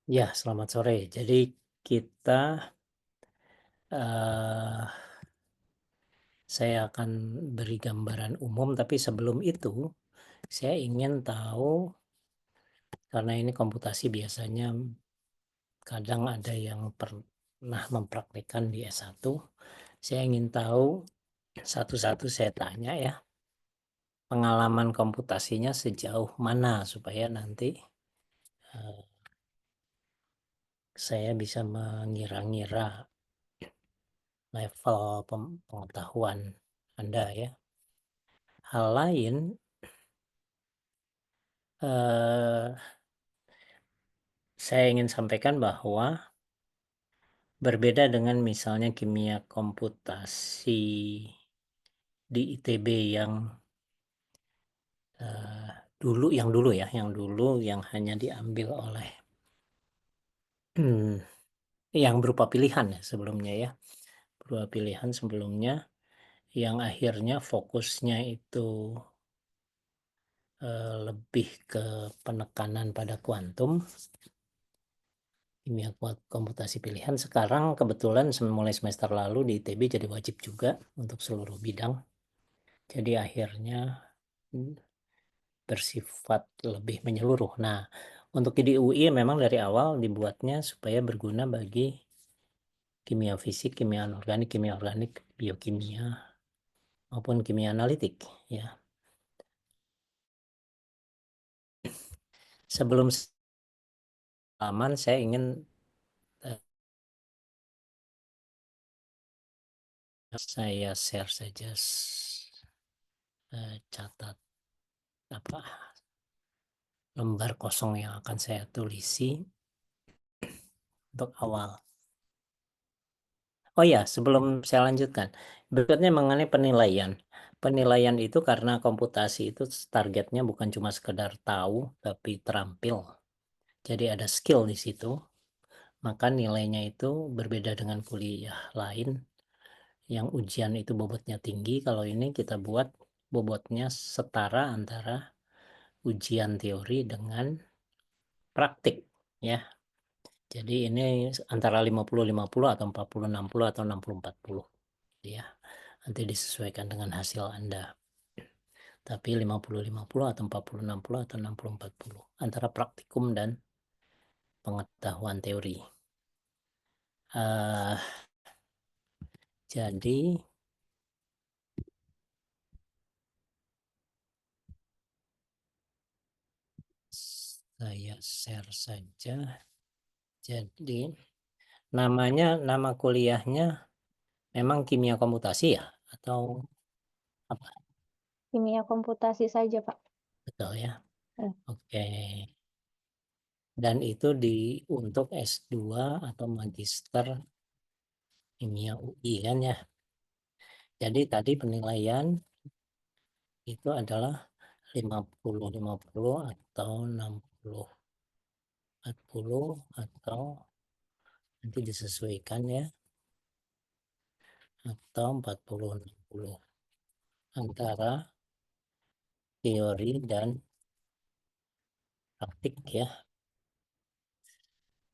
Ya, selamat sore. Jadi kita, eee, saya akan beri gambaran umum, tapi sebelum itu saya ingin tahu, karena ini komputasi biasanya kadang ada yang pernah mempraktikkan di S1, saya ingin tahu satu-satu saya tanya ya, pengalaman komputasinya sejauh mana supaya nanti, eee, saya bisa mengira-ngira level pengetahuan Anda ya. Hal lain, eee, saya ingin sampaikan bahwa berbeda dengan misalnya kimia komputasi di ITB yang, eee, yang hanya diambil oleh yang berupa pilihan ya sebelumnya ya, berupa pilihan sebelumnya yang akhirnya fokusnya itu, lebih ke penekanan pada kuantum. Kimia komputasi pilihan sekarang kebetulan mulai semester lalu di ITB jadi wajib juga untuk seluruh bidang. Jadi akhirnya, mmm, bersifat lebih menyeluruh. Nah, untuk di UI memang dari awal dibuatnya supaya berguna bagi kimia fisik, kimia anorganik, kimia organik, biokimia, maupun kimia analitik, ya. Sebelum halaman saya ingin, eee, saya share saja catat apa, lembar kosong yang akan saya tulisi untuk awal. Oh ya, sebelum saya lanjutkan, berikutnya mengenai penilaian. Penilaian itu karena komputasi itu targetnya bukan cuma sekedar tahu, tapi terampil. Jadi ada skill di situ, maka nilainya itu berbeda dengan kuliah lain yang ujian itu bobotnya tinggi. Kalau ini kita buat bobotnya setara antara ujian teori dengan praktik, ya. Jadi ini antara 50-50 atau 40-60 atau 60-40, ya. Nanti disesuaikan dengan hasil Anda. Tapi 50-50 atau 40-60 atau 60-40 antara praktikum dan pengetahuan teori. Uh, jadi saya share saja. Jadi nama kuliahnya memang kimia komputasi ya atau apa? Kimia komputasi saja, Pak. Betul ya. Mmm, Oke. Dan itu untuk S2 atau magister kimia UI kan ya. Jadi tadi penilaian itu adalah 50-50 atau 60-40 atau nanti disesuaikan ya, atau 40-60 antara teori dan praktik ya.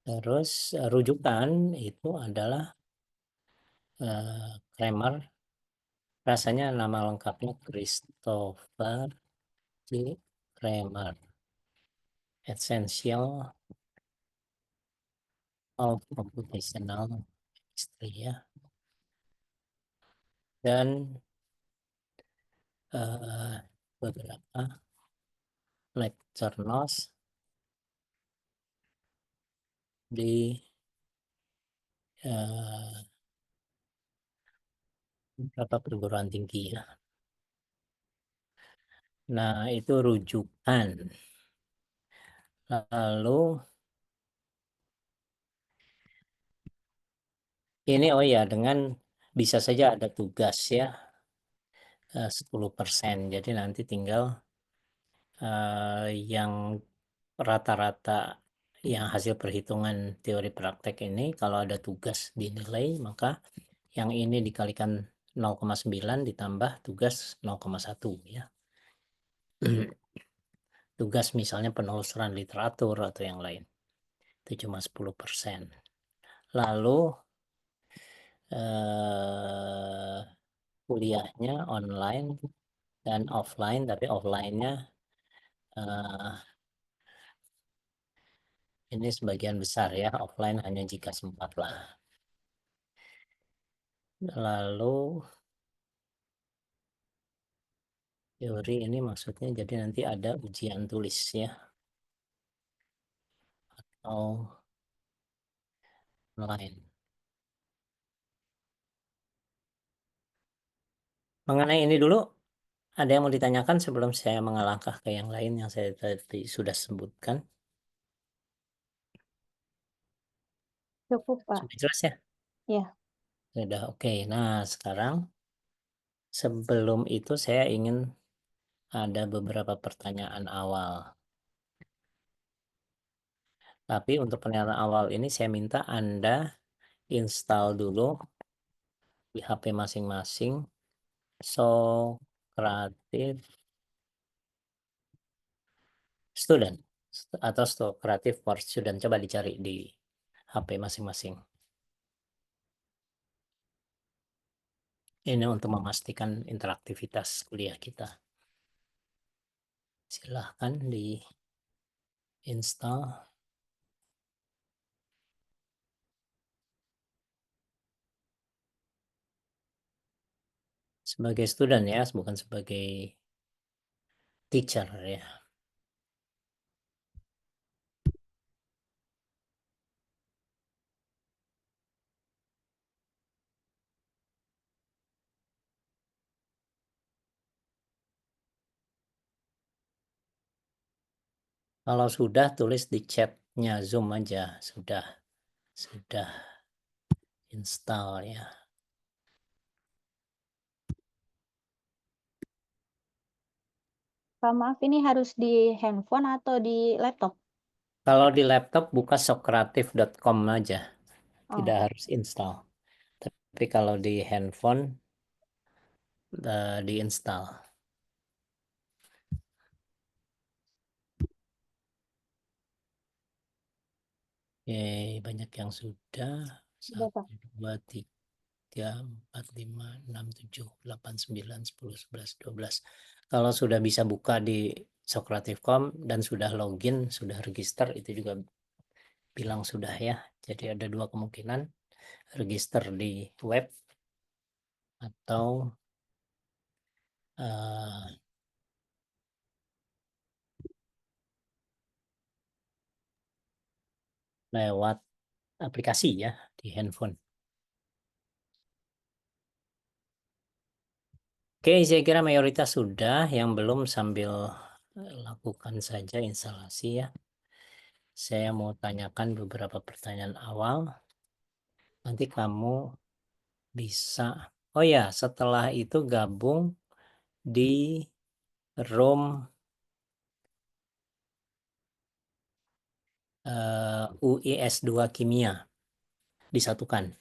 Terus rujukan itu adalah Kramer, rasanya nama lengkapnya Christopher C. Kramer, Essential of Computational Chemistry ya. Dan beberapa lecture notes di beberapa perguruan tinggi ya. Nah, itu rujukan. Lalu ini oh ya dengan bisa saja ada tugas ya, 10%. Jadi nanti tinggal, yang rata-rata yang hasil perhitungan teori praktek ini kalau ada tugas dinilai, maka yang ini dikalikan 0,9 ditambah tugas 0,1 ya. Tugas misalnya penelusuran literatur atau yang lain. itu cuma 10%. Lalu kuliahnya online dan offline, tapi offline-nya ini sebagian besar ya, offline hanya jika sempat lah. Lalu teori ini maksudnya jadi nanti ada ujian tulis ya, atau online. Mengenai ini dulu, ada yang mau ditanyakan sebelum saya mengalangkah ke yang lain yang saya tadi sudah sebutkan? Cukup, Pak. Sudah jelas ya? Ya. Sudah oke. Nah, sekarang sebelum itu saya ingin ada beberapa pertanyaan awal. Tapi untuk pernyataan awal ini saya minta Anda install dulu di HP masing-masing Socrative Student atau Socrative for Student. Coba dicari di HP masing-masing. Ini untuk memastikan interaktivitas kuliah kita. Silahkan di install. Sebagai student ya, bukan sebagai teacher ya. Kalau sudah, tulis di chatnya Zoom aja. Sudah install ya. Pak, maaf, ini harus di handphone atau di laptop? Kalau di laptop buka socrative.com aja. Tidak Oh, harus install. Tapi kalau di handphone diinstal. Banyak yang sudah. sudah, Pak. 1, 2, 3, 4, 5, 6, 7, 8, 9, 10, 11, 12. Kalau sudah bisa buka di Socrative.com dan sudah login, sudah register, itu juga bilang sudah ya. Jadi ada dua kemungkinan, register di web atau lewat aplikasi ya di handphone. Oke, saya kira mayoritas sudah, yang belum sambil lakukan saja instalasi ya. Saya mau tanyakan beberapa pertanyaan awal. Nanti kamu bisa, oh ya, setelah itu gabung di room UI S2 Kimia, disatukan.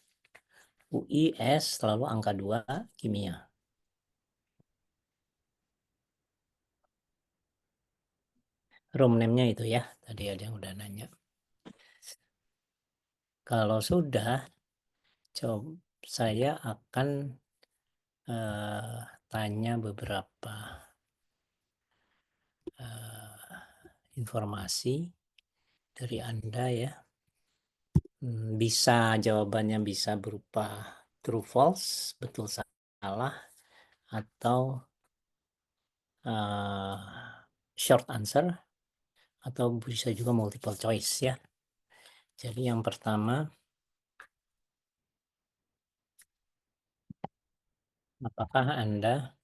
UI S selalu angka 2 Kimia. Room name-nya itu ya, tadi ada yang udah nanya. Kalau sudah, coba saya akan tanya beberapa informasi dari Anda ya. Bisa jawabannya bisa berupa true false, betul salah, atau short answer, atau bisa juga multiple choice ya. Jadi yang pertama, apakah Anda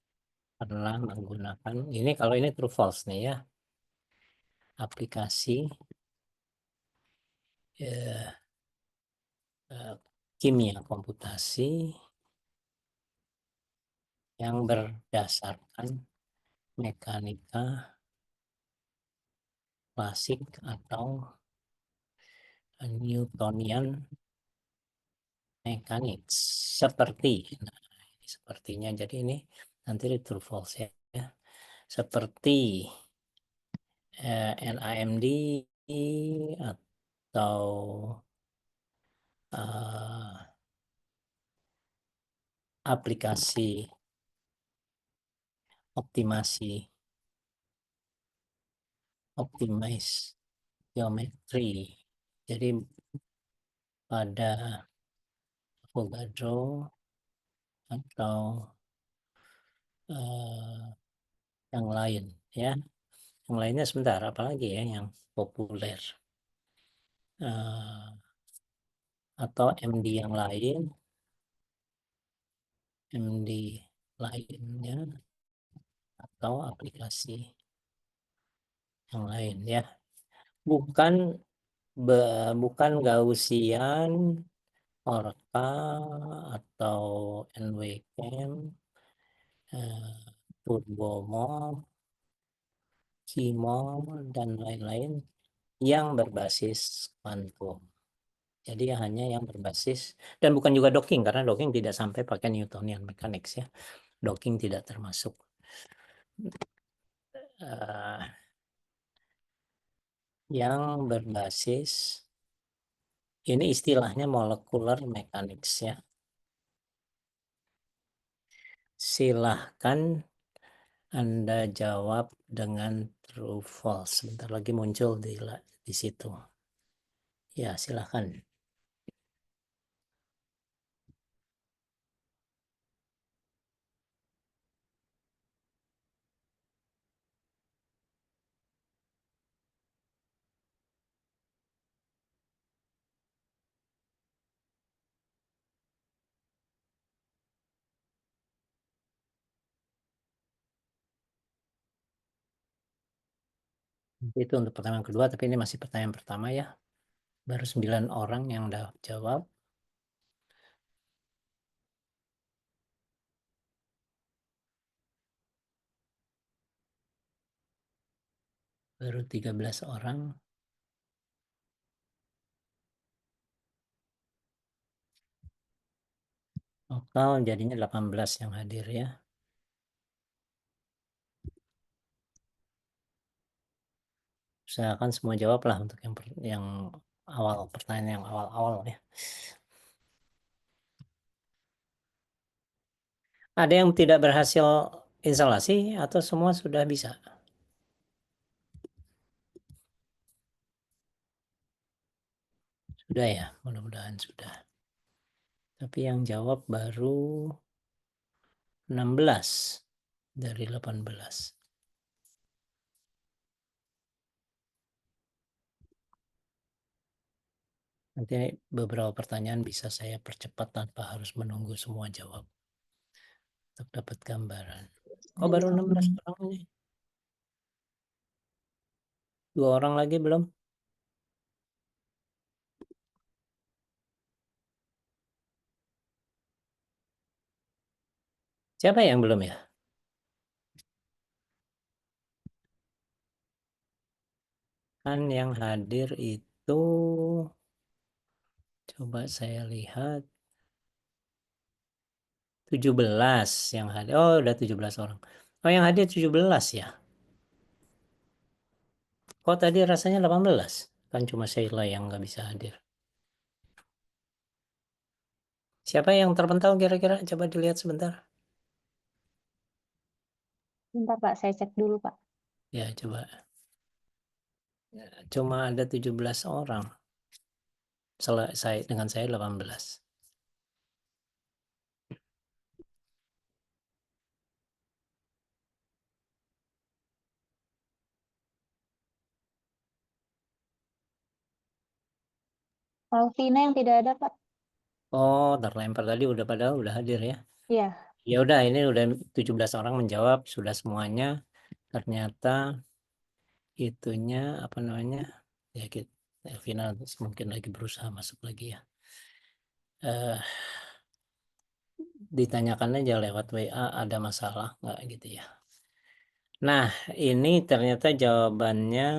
pernah menggunakan ini, kalau ini true false nih ya, aplikasi kimia komputasi yang berdasarkan mekanika klasik atau Newtonian mechanics, seperti, nah, sepertinya, jadi ini nanti true false ya, seperti NAMD atau aplikasi optimasi, optimize geometri. Jadi pada Avogadro atau yang lain ya. Yang lainnya sebentar, apalagi ya yang populer atau MD yang lain, MD lainnya atau aplikasi yang lain ya. Bukan bukan Gaussian, Orca atau NWCam, TurboMob, Qmol dan lain-lain yang berbasis kuantum. Jadi hanya yang berbasis, dan bukan juga docking, karena docking tidak sampai pakai Newtonian mechanics ya. Docking tidak termasuk. Yang berbasis, ini istilahnya molecular mechanics ya. Silahkan Anda jawab dengan true false. Sebentar lagi muncul di situ. Ya, silahkan. Itu untuk pertanyaan kedua, tapi ini masih pertanyaan pertama ya. Baru 9 orang yang udah jawab. Baru 13 orang. Total jadinya 18 yang hadir ya. Usahakan semua jawab lah untuk yang awal, pertanyaan yang awal-awal ya. Ada yang tidak berhasil instalasi atau semua sudah bisa? Sudah ya, mudah-mudahan sudah. Tapi yang jawab baru 16 dari 18. Nanti beberapa pertanyaan bisa saya percepat tanpa harus menunggu semua jawab. Untuk dapat gambaran. Oh, baru 16 orang ini. 2 orang lagi belum? Siapa yang belum ya? Kan yang hadir itu, coba saya lihat, 17 yang hadir. Oh, udah 17 orang. Oh, yang hadir 17 ya. Kok tadi rasanya 18? Kan cuma Sheila yang nggak bisa hadir. Siapa yang terpental kira-kira? Coba dilihat sebentar. Bentar Pak, saya cek dulu Pak. Ya, coba. Cuma ada 17 orang. Dengan saya 18. Alvina yang tidak ada Pak. Oh, terlempar tadi padahal udah hadir ya. Iya, Ya udah, ini udah 17 orang menjawab sudah semuanya. Ternyata itunya apa namanya? Ya kita Elvina mungkin lagi berusaha masuk lagi ya. Eh Ditanyakan aja lewat WA ada masalah nggak gitu ya. Nah, ini ternyata jawabannya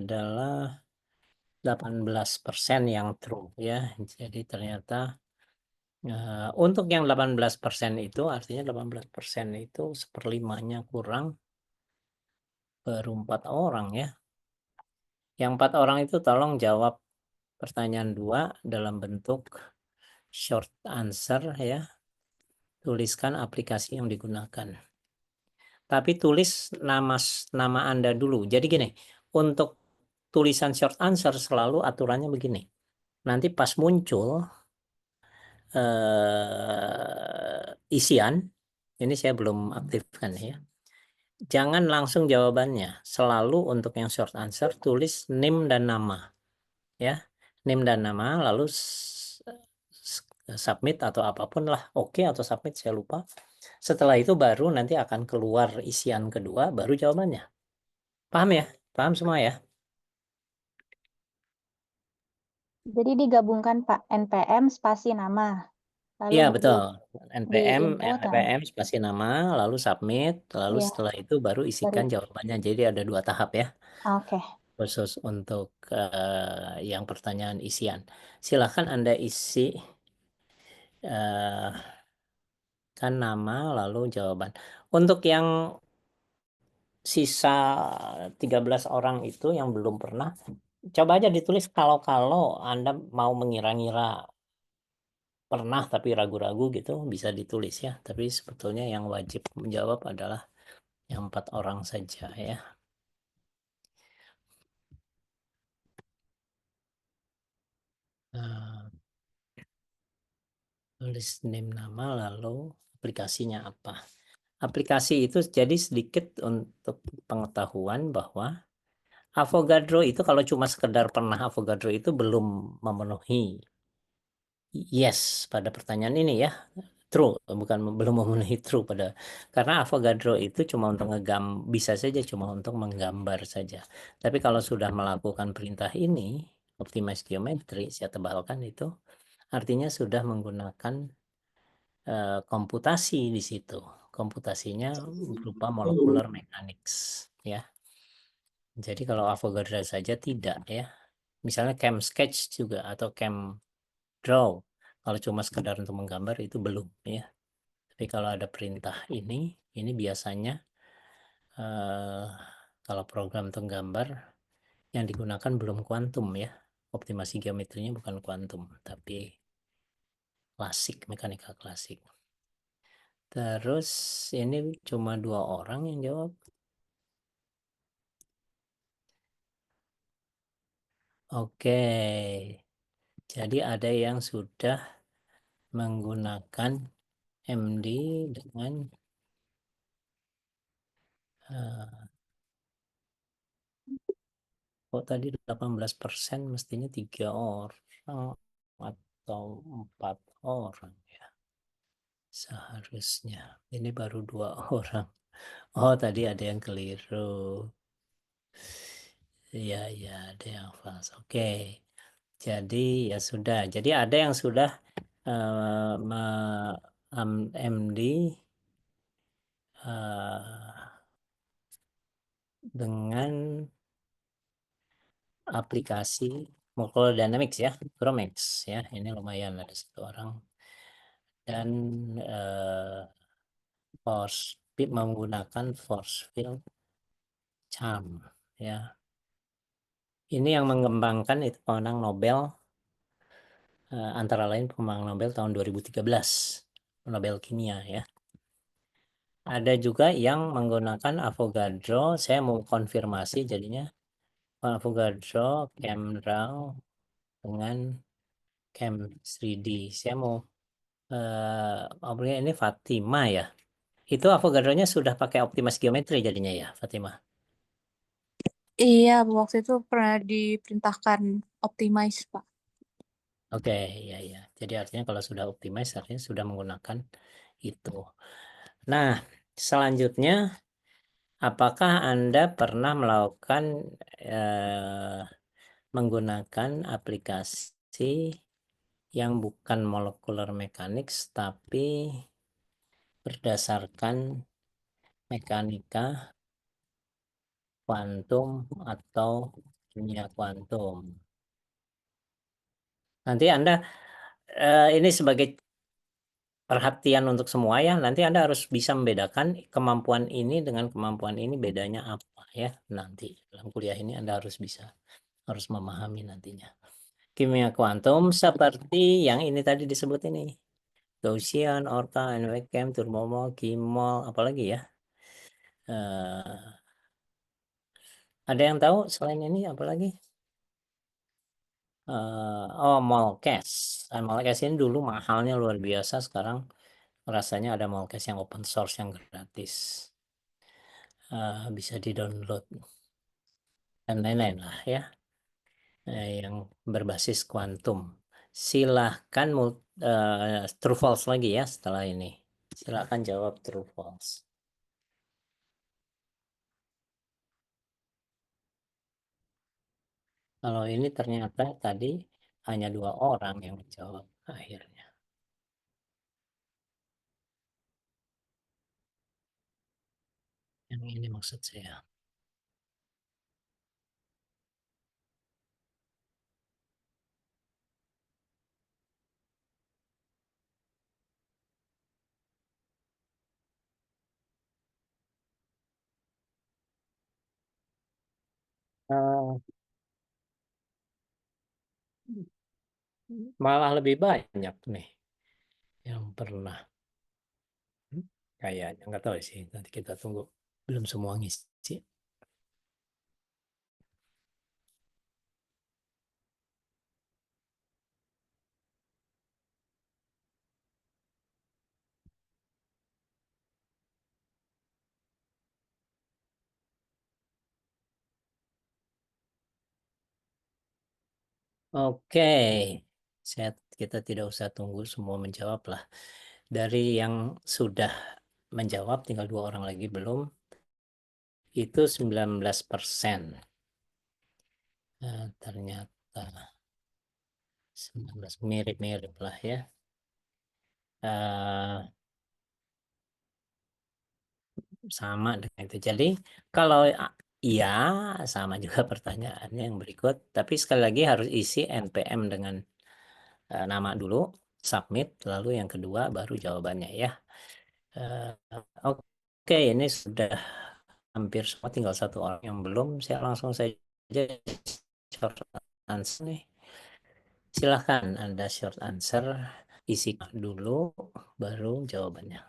adalah 18% yang true ya. Jadi ternyata untuk yang 18% itu artinya 18% itu seperlimanya kurang, baru 4 orang ya. Yang 4 orang itu tolong jawab pertanyaan 2 dalam bentuk short answer ya. Tuliskan aplikasi yang digunakan. Tapi tulis nama Anda dulu. Jadi gini, untuk tulisan short answer selalu aturannya begini. Nanti pas muncul isian, ini saya belum aktifkan ya. Jangan langsung jawabannya. Selalu untuk yang short answer tulis name dan nama. Ya, name dan nama, lalu submit atau apapun lah, oke atau submit, saya lupa. Setelah itu baru nanti akan keluar isian kedua, baru jawabannya. Paham ya? Paham semua ya? Jadi digabungkan Pak, NPM spasi nama, lalu Iya di betul. di NPM, input, NPM spasi nama, lalu submit, lalu ya setelah itu baru isikan baru. jawabannya. Jadi ada 2 tahap ya, Oke. khusus untuk yang pertanyaan isian. Silahkan Anda isi eh, kan nama lalu jawaban. Untuk yang sisa 13 orang itu yang belum pernah, coba aja ditulis kalau-kalau Anda mau mengira-ngira pernah tapi ragu-ragu gitu, bisa ditulis ya. Tapi sebetulnya yang wajib menjawab adalah yang 4 orang saja ya. Nah, tulis name nama lalu aplikasinya apa. Aplikasi itu jadi sedikit untuk pengetahuan bahwa Avogadro itu kalau cuma sekedar pernah Avogadro itu belum memenuhi yes pada pertanyaan ini ya. True, bukan belum memenuhi true pada, karena Avogadro itu cuma untuk bisa saja cuma untuk menggambar saja. Tapi kalau sudah melakukan perintah ini, optimize geometry, saya tebalkan itu artinya sudah menggunakan komputasi di situ. Komputasinya berupa molecular mechanics ya. Jadi kalau Avogadro saja tidak ya. Misalnya Cam Sketch juga atau Cam Draw. Kalau cuma sekedar untuk menggambar itu belum ya. Tapi kalau ada perintah ini biasanya eh, kalau program untuk gambar yang digunakan belum kuantum ya. Optimasi geometrinya bukan kuantum, tapi klasik, mekanika klasik. Terus ini cuma 2 orang yang jawab. Oke, jadi ada yang sudah menggunakan MD dengan eh, kok tadi 18% mestinya 3 orang atau 4 orang ya seharusnya. Ini baru 2 orang. Oh, tadi ada yang keliru. Iya, iya, ada yang false. Oke. Jadi ya sudah. Jadi ada yang sudah MD dengan aplikasi Molecular Dynamics ya, Gromex ya. Ini lumayan ada 1 orang. Dan menggunakan force field charm ya. Ini yang mengembangkan itu pemenang Nobel, antara lain pemenang Nobel tahun 2013, Nobel kimia ya. Ada juga yang menggunakan Avogadro, saya mau konfirmasi jadinya Avogadro, ChemDraw dengan Chem 3D. Saya mau ini Fatima ya. Itu Avogadronya sudah pakai optimasi geometri jadinya ya, Fatima. Iya, waktu itu pernah diperintahkan optimize, Pak. Oke, ya ya. Jadi artinya kalau sudah optimize artinya sudah menggunakan itu. Nah, selanjutnya apakah Anda pernah melakukan menggunakan aplikasi yang bukan molecular mechanics tapi berdasarkan mekanika kuantum atau kimia kuantum? Nanti Anda ini sebagai perhatian untuk semua ya. Nanti Anda harus bisa membedakan kemampuan ini dengan kemampuan ini bedanya apa ya. Nanti dalam kuliah ini Anda harus memahami nantinya. Kimia kuantum seperti yang ini tadi disebut ini. Gaussian, Orca, NWChem, Turmomol, Kimol, apalagi ya? Ada yang tahu selain ini apalagi? Oh, Molcase. Molcase ini dulu mahalnya luar biasa, sekarang rasanya ada Molcase yang open source yang gratis. Bisa di-download dan lain-lain lah ya. Yang berbasis kuantum. Silahkan true false lagi ya setelah ini. Silahkan jawab true false. Kalau ini ternyata tadi hanya 2 orang yang menjawab akhirnya. Yang ini maksud saya. Eh, Malah lebih banyak nih yang pernah. Kayaknya nggak tahu sih, nanti kita tunggu. Belum semua ngisi. Oke, kita tidak usah tunggu semua menjawab lah. Dari yang sudah menjawab, tinggal 2 orang lagi belum, itu 19%. Ternyata 19 mirip-mirip lah ya. Eh, Sama dengan itu. Jadi kalau iya, sama juga pertanyaannya yang berikut. Tapi sekali lagi harus isi NPM dengan nama dulu, submit, lalu yang kedua baru jawabannya ya. Eh, Oke, ini sudah hampir semua, tinggal 1 orang yang belum. Saya langsung saja short answer nih. Silahkan Anda short answer, isi dulu, baru jawabannya.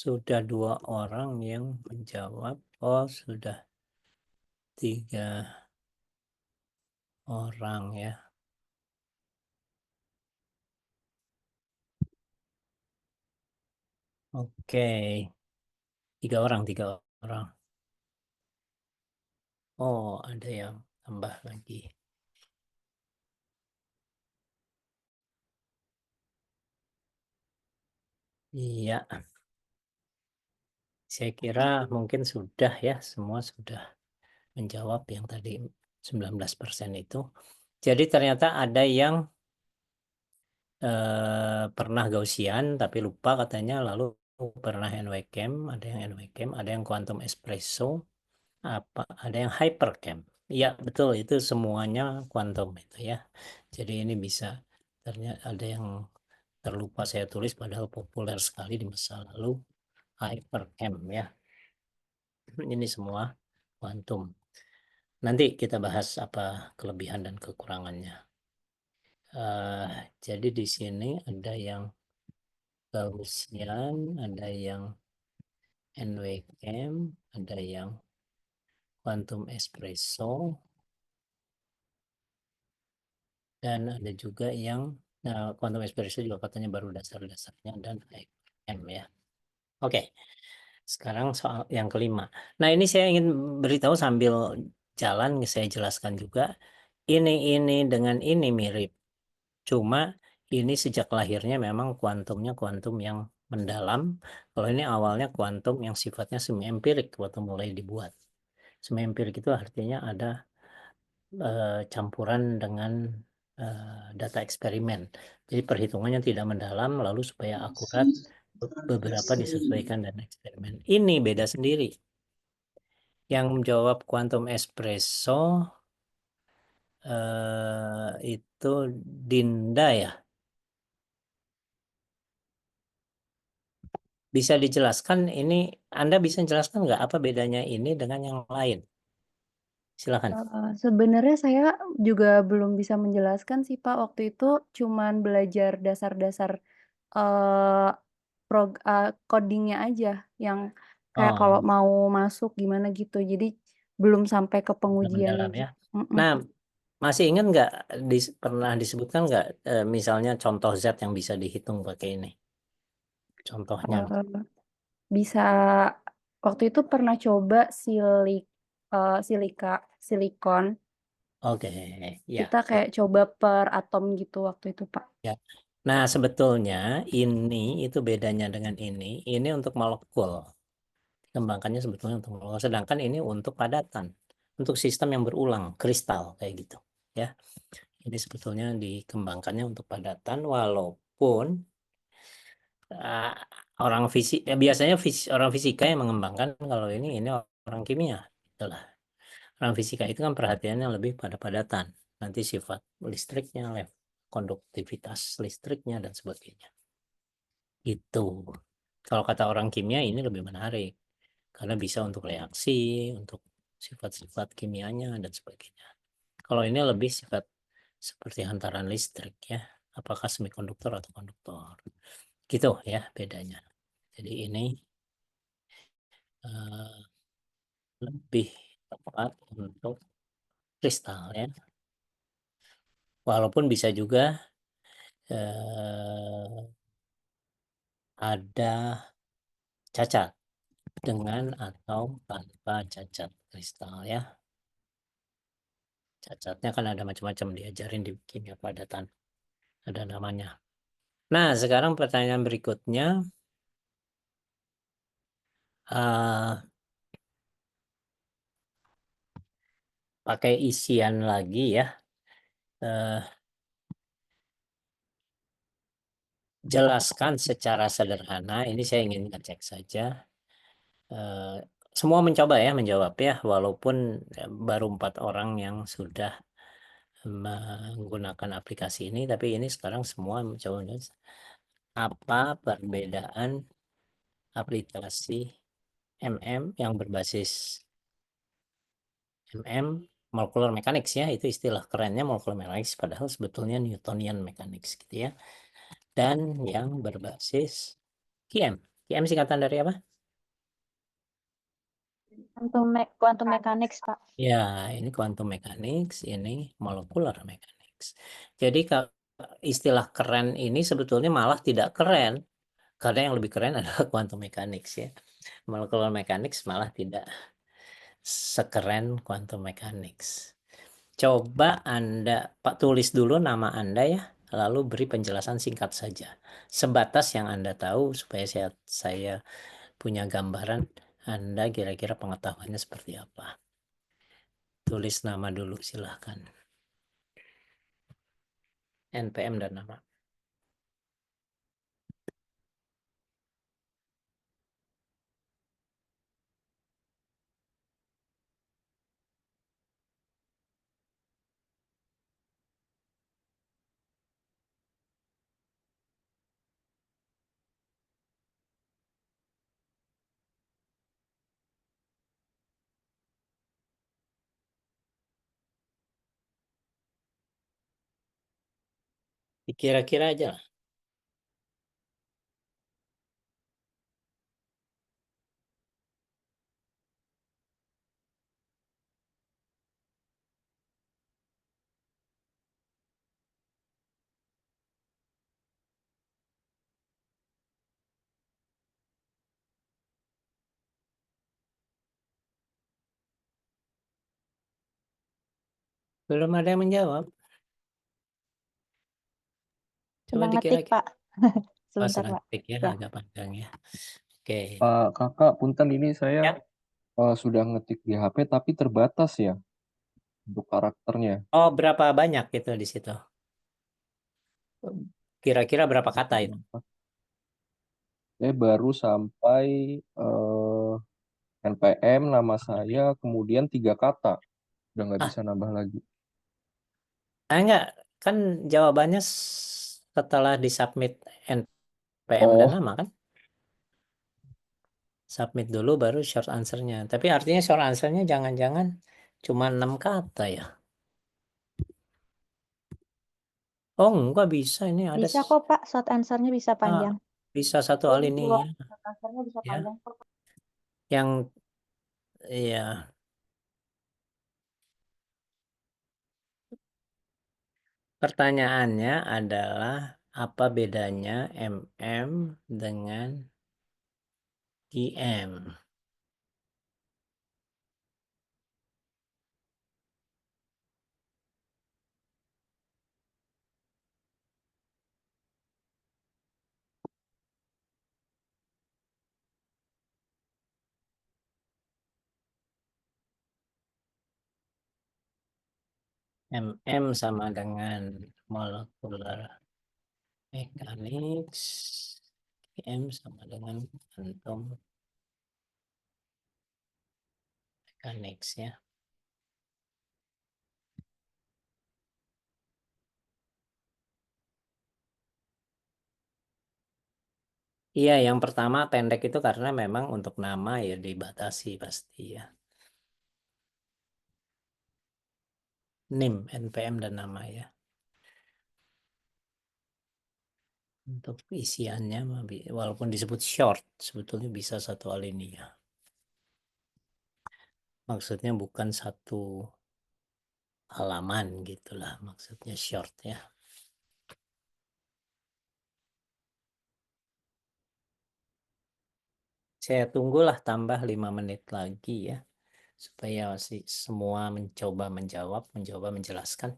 Sudah 2 orang yang menjawab. Oh, sudah 3 orang ya. Oke, 3 orang, 3 orang. Oh, ada yang tambah lagi. Iya, saya kira mungkin sudah ya, semua sudah menjawab yang tadi 19% itu. Jadi ternyata ada yang pernah Gaussian tapi lupa katanya, lalu pernah NWChem, ada yang NWChem, ada yang quantum espresso, ada yang hyperchem. Iya, betul, itu semuanya kuantum itu ya. Jadi ini bisa, ternyata ada yang terlupa saya tulis padahal populer sekali di masa lalu, hyperchem ya. Ini semua kuantum. Nanti kita bahas apa kelebihan dan kekurangannya. Jadi di sini ada yang Gaussian, ada yang NWChem, ada yang quantum espresso, dan ada juga yang quantum espresso juga katanya baru dasar-dasarnya, dan M ya. Oke, sekarang soal yang kelima. Nah, ini saya ingin beritahu sambil jalan, saya jelaskan juga. Ini dengan ini mirip. Cuma ini sejak lahirnya memang kuantumnya kuantum yang mendalam. Kalau ini awalnya kuantum yang sifatnya semi empirik waktu mulai dibuat. Semi empirik itu artinya ada campuran dengan data eksperimen. Jadi perhitungannya tidak mendalam, lalu supaya akurat beberapa disesuaikan dengan eksperimen. Ini beda sendiri. Yang menjawab kuantum espresso itu Dinda ya. Bisa dijelaskan ini, Anda bisa jelaskan nggak apa bedanya ini dengan yang lain? Silakan. Sebenarnya saya juga belum bisa menjelaskan sih, Pak. Waktu itu cuman belajar dasar-dasar, eee, coding-nya aja, yang kayak kalau Oh, mau masuk gimana gitu. Jadi belum sampai ke agak mendalam pengujiannya ya. gitu. Nah, masih ingat nggak pernah disebutkan nggak misalnya contoh zat yang bisa dihitung pakai ini? Contohnya. Bisa waktu itu pernah coba silikon, Oke, ya. kita kayak coba per atom gitu waktu itu, Pak. Ya. Nah, sebetulnya ini itu bedanya dengan ini untuk molekul. Kembangkannya sebetulnya untuk molekul, sedangkan ini untuk padatan, untuk sistem yang berulang, kristal kayak gitu, ya. Ini sebetulnya dikembangkannya untuk padatan, walaupun orang fisik, biasanya orang fisika yang mengembangkan, kalau ini orang kimia, itulah. Orang fisika itu kan perhatiannya lebih pada padatan, nanti sifat listriknya, konduktivitas listriknya dan sebagainya. Itu. Kalau kata orang kimia ini lebih menarik karena bisa untuk reaksi, untuk sifat-sifat kimianya dan sebagainya. Kalau ini lebih sifat seperti hantaran listrik ya, apakah semikonduktor atau konduktor. Gitu ya bedanya. Jadi ini lebih tepat untuk kristal ya. Walaupun bisa juga ada cacat dengan atau tanpa cacat kristal ya. Cacatnya kan ada macam-macam, diajarin di kimia padatan. Ada namanya. Nah, sekarang pertanyaan berikutnya. Pakai isian lagi ya. Jelaskan secara sederhana. Ini saya ingin ngecek saja. Semua mencoba ya menjawab ya, walaupun baru 4 orang yang sudah menggunakan aplikasi ini, tapi ini sekarang semua mencoba. Apa perbedaan aplikasi MM yang berbasis molecular mechanics ya, itu istilah kerennya molecular mechanics, padahal sebetulnya Newtonian mechanics gitu ya, dan yang berbasis QM. QM singkatan dari apa? Quantum mechanics, Pak. Ya, ini quantum mechanics, ini molecular mechanics. Jadi istilah keren ini sebetulnya malah tidak keren, karena yang lebih keren adalah quantum mechanics ya. Molecular mechanics malah tidak sekeren quantum mechanics. Coba Anda Pak tulis dulu nama Anda ya, lalu beri penjelasan singkat saja. Sebatas yang Anda tahu supaya saya punya gambaran Anda kira-kira pengetahuannya seperti apa. Tulis nama dulu silahkan. NPM dan nama. Kira-kira aja lah. Belum ada yang menjawab. Coba Sedang ngetik, dikira-kira. Pak. Sebentar, sedang Pak. ketik ya, Ya. agak panjang ya. Oke. Pak Kakak, punten ini Ya. saya sudah ngetik di HP tapi terbatas ya untuk karakternya. Oh, berapa banyak itu di situ? Kira-kira berapa kata itu? Saya baru sampai NPM, nama saya, kemudian 3 kata. Udah nggak Ah, bisa nambah lagi. enggak, kan jawabannya setelah disubmit NPM dan Oh, nama kan? Submit dulu baru short answer-nya. Tapi artinya short answer-nya jangan-jangan cuma 6 kata ya? Oh, enggak bisa, ini ada Bisa kok, Pak. Short answer-nya bisa panjang. bisa satu Oh, alinea short answer-nya bisa ya. panjang. Yang ya pertanyaannya adalah apa bedanya MM dengan IM? MM sama dengan molecular mechanics, IM sama dengan quantum mechanics ya. Iya, yang pertama pendek itu karena memang untuk nama ya dibatasi pasti ya. NIM, NPM dan nama ya. Untuk isiannya walaupun disebut short, sebetulnya bisa satu alinea. Maksudnya bukan satu halaman gitulah, maksudnya short ya. Saya tunggulah tambah 5 menit lagi ya, supaya semua mencoba menjawab, mencoba menjelaskan.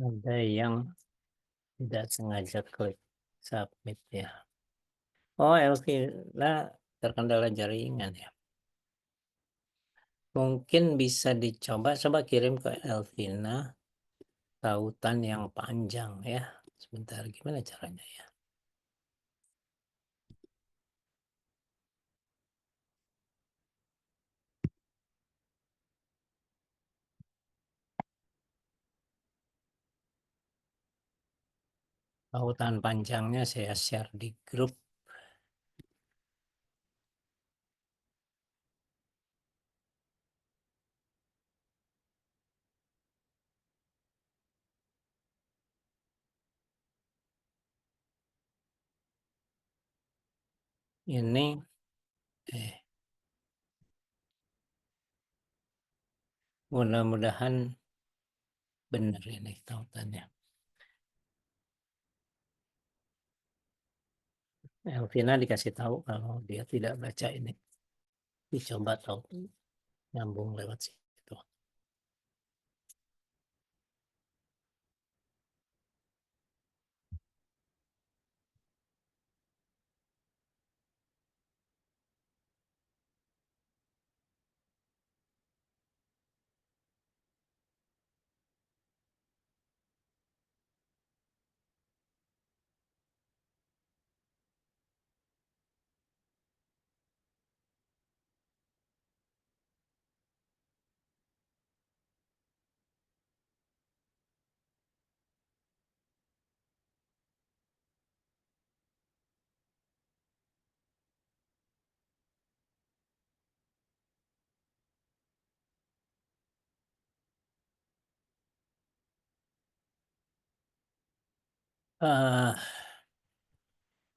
Ada yang tidak sengaja klik submit ya. Oh, Elvira terkendala jaringan ya. Mungkin bisa coba kirim ke Elvina tautan yang panjang ya. Sebentar, gimana caranya ya? Tautan panjangnya saya share di grup. Ini mudah-mudahan benar ini tautannya. Elvina dikasih tahu kalau dia tidak baca ini. Dicoba tahu nyambung lewat situ.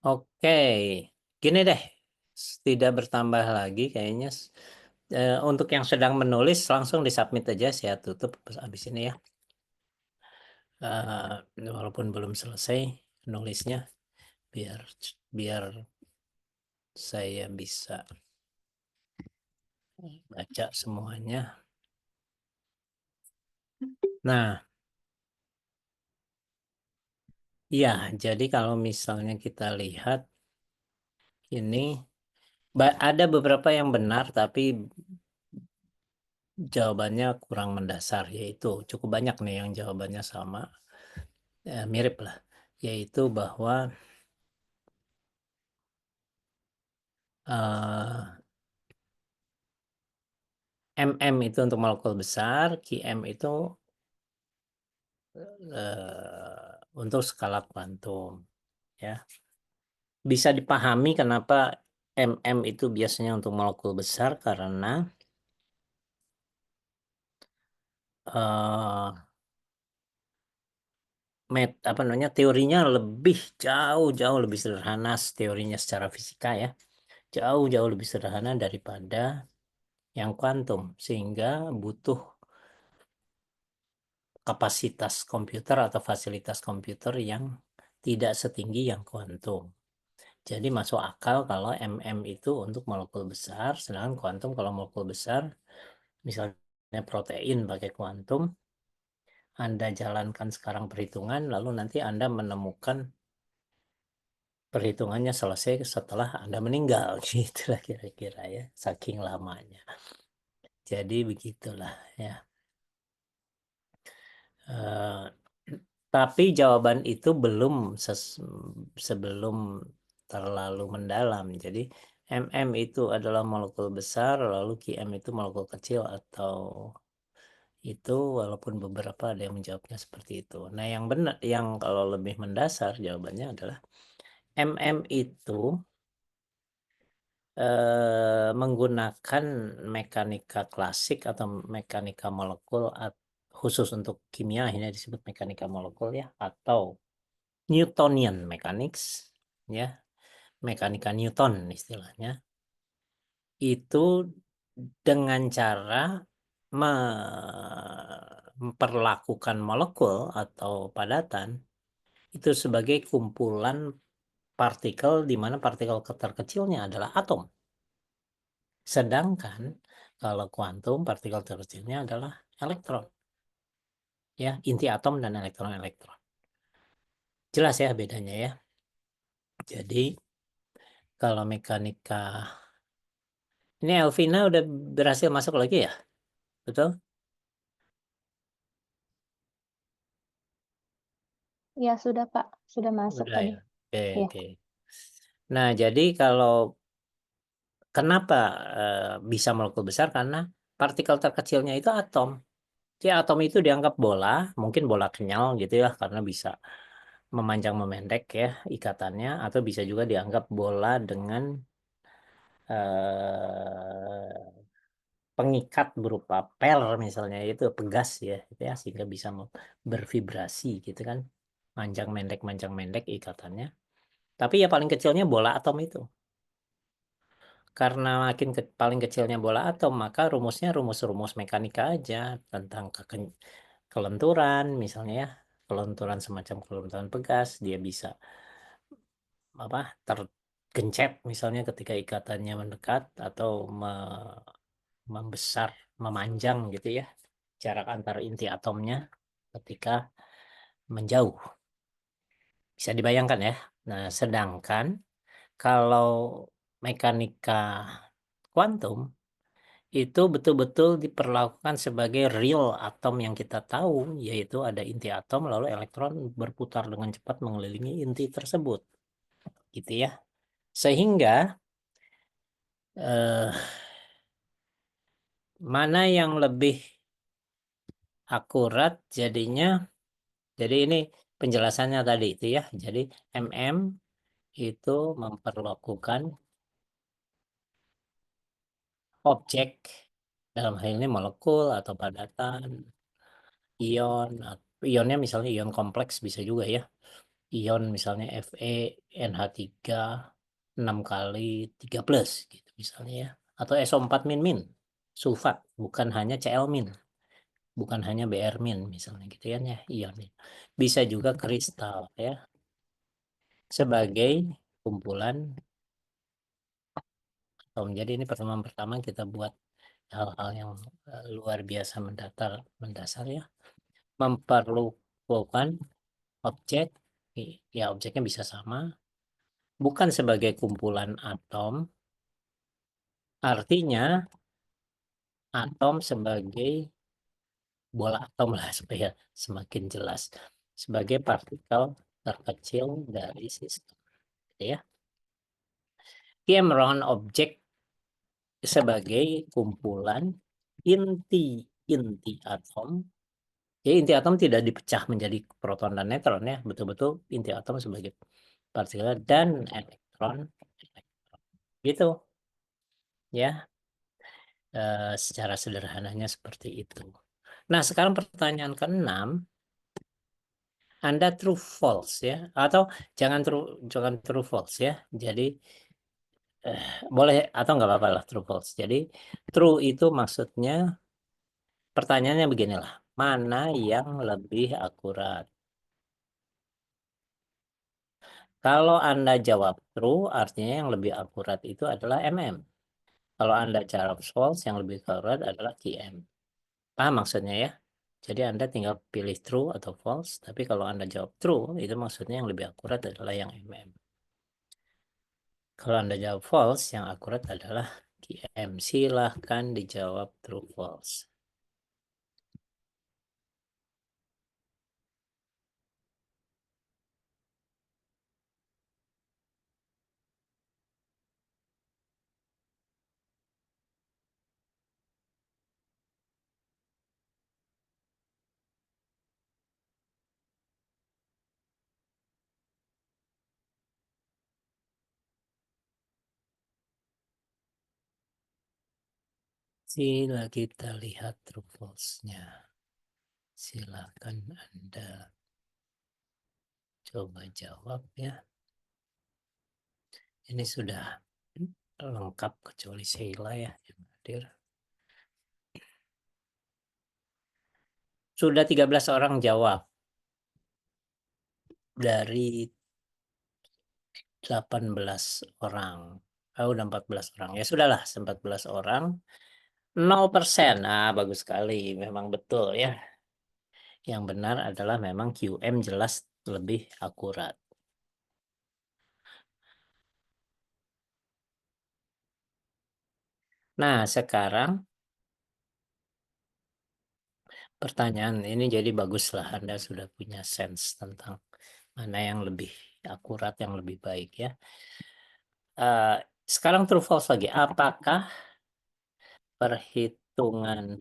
Oke, gini deh, tidak bertambah lagi kayaknya. Untuk yang sedang menulis langsung disubmit aja, saya tutup habis ini ya. Walaupun belum selesai nulisnya, biar saya bisa baca semuanya. Nah, iya, jadi kalau misalnya kita lihat ini ada beberapa yang benar tapi jawabannya kurang mendasar, yaitu cukup banyak nih yang jawabannya sama, mirip lah, yaitu bahwa MM itu untuk molekul besar, QM itu untuk skala kuantum, ya. Bisa dipahami kenapa MM itu biasanya untuk molekul besar karena teorinya jauh lebih sederhana, teorinya secara fisika ya, jauh lebih sederhana daripada yang kuantum, sehingga butuh kapasitas komputer atau fasilitas komputer yang tidak setinggi yang kuantum. Jadi masuk akal kalau MM itu untuk molekul besar, sedangkan kuantum kalau molekul besar, misalnya protein pakai kuantum, Anda jalankan sekarang perhitungan, lalu nanti Anda menemukan perhitungannya selesai setelah Anda meninggal, gitulah kira-kira ya, saking lamanya. Jadi begitulah ya. Tapi jawaban itu belum sebelum terlalu mendalam. Jadi MM itu adalah molekul besar, lalu QM itu molekul kecil atau itu, walaupun beberapa ada yang menjawabnya seperti itu. Nah, yang benar, yang kalau lebih mendasar jawabannya adalah MM itu menggunakan mekanika klasik atau mekanika molekul, khusus untuk kimia ini disebut mekanika molekul ya, atau Newtonian mechanics ya, mekanika Newton istilahnya, itu dengan cara memperlakukan molekul atau padatan itu sebagai kumpulan partikel, di mana partikel terkecilnya adalah atom. Sedangkan kalau kuantum, partikel terkecilnya adalah elektron. Ya, inti atom dan elektron-elektron. Jelas ya bedanya ya. Jadi kalau mekanika, ini Elvina udah berhasil masuk lagi ya? Betul? Ya sudah Pak, sudah masuk Udah tadi. ya. Oke, Iya. oke. Nah, jadi kalau kenapa bisa molekul besar? Karena partikel terkecilnya itu atom. Jadi atom itu dianggap bola, mungkin bola kenyal gitu ya, karena bisa memanjang memendek ya ikatannya, atau bisa juga dianggap bola dengan pengikat berupa pel misalnya, itu pegas ya, gitu ya, sehingga bisa bervibrasi gitu kan, manjang mendek ikatannya. Tapi ya paling kecilnya bola atom itu. Karena makin paling kecilnya bola atom, maka rumusnya rumus-rumus mekanika aja tentang kelenturan misalnya ya, kelenturan semacam kelenturan pegas, dia bisa tergencet misalnya ketika ikatannya mendekat atau membesar, memanjang gitu ya, jarak antar inti atomnya ketika menjauh. Bisa dibayangkan ya. Nah, sedangkan kalau mekanika kuantum itu betul-betul diperlakukan sebagai real atom yang kita tahu, yaitu ada inti atom lalu elektron berputar dengan cepat mengelilingi inti tersebut. Gitu ya. Sehingga mana yang lebih akurat jadinya, jadi ini penjelasannya tadi itu ya. Jadi MM itu memperlakukan objek, dalam hal ini molekul atau padatan, ion, ionnya misalnya ion kompleks bisa juga ya. Ion misalnya Fe, NH3, 6 kali 3 plus gitu misalnya ya. Atau SO4 min, sulfat, bukan hanya Cl min, bukan hanya Br min misalnya gitu ya, ionnya. Bisa juga kristal ya, sebagai kumpulan atom. Jadi ini pertemuan pertama kita buat hal-hal yang luar biasa mendasar ya, memperlukan objek, ya objeknya bisa sama, bukan sebagai kumpulan atom, artinya atom sebagai bola atom lah supaya semakin jelas, sebagai partikel terkecil dari sistem ya. Cameron objek sebagai kumpulan inti atom. Ya, inti atom tidak dipecah menjadi proton dan neutron ya, betul-betul inti atom sebagai partikel dan elektron gitu ya. Secara sederhananya seperti itu. Nah, sekarang pertanyaan ke-6, Anda true false ya, atau jangan true false ya. Jadi boleh atau nggak apa-apa lah true false. Jadi true itu maksudnya pertanyaannya beginilah, mana yang lebih akurat? Kalau Anda jawab true, artinya yang lebih akurat itu adalah MM. Kalau Anda jawab false, yang lebih akurat adalah QM. Paham maksudnya ya? Jadi Anda tinggal pilih true atau false, tapi kalau Anda jawab true, itu maksudnya yang lebih akurat adalah yang MM. Kalau Anda jawab false, yang akurat adalah QM. Silahkan dijawab true false. Sila kita lihat true false-nya. Silakan Anda coba jawab ya. Ini sudah lengkap kecuali Sheila ya yang hadir. Sudah 13 orang jawab dari 18 orang. Udah 14 orang. Ya sudahlah, 14 orang. 0%. Nah, bagus sekali. Memang betul ya. Yang benar adalah memang QM jelas lebih akurat. Nah, sekarang pertanyaan ini jadi baguslah Anda sudah punya sense tentang mana yang lebih akurat, yang lebih baik ya. Sekarang true false lagi. Apakah perhitungan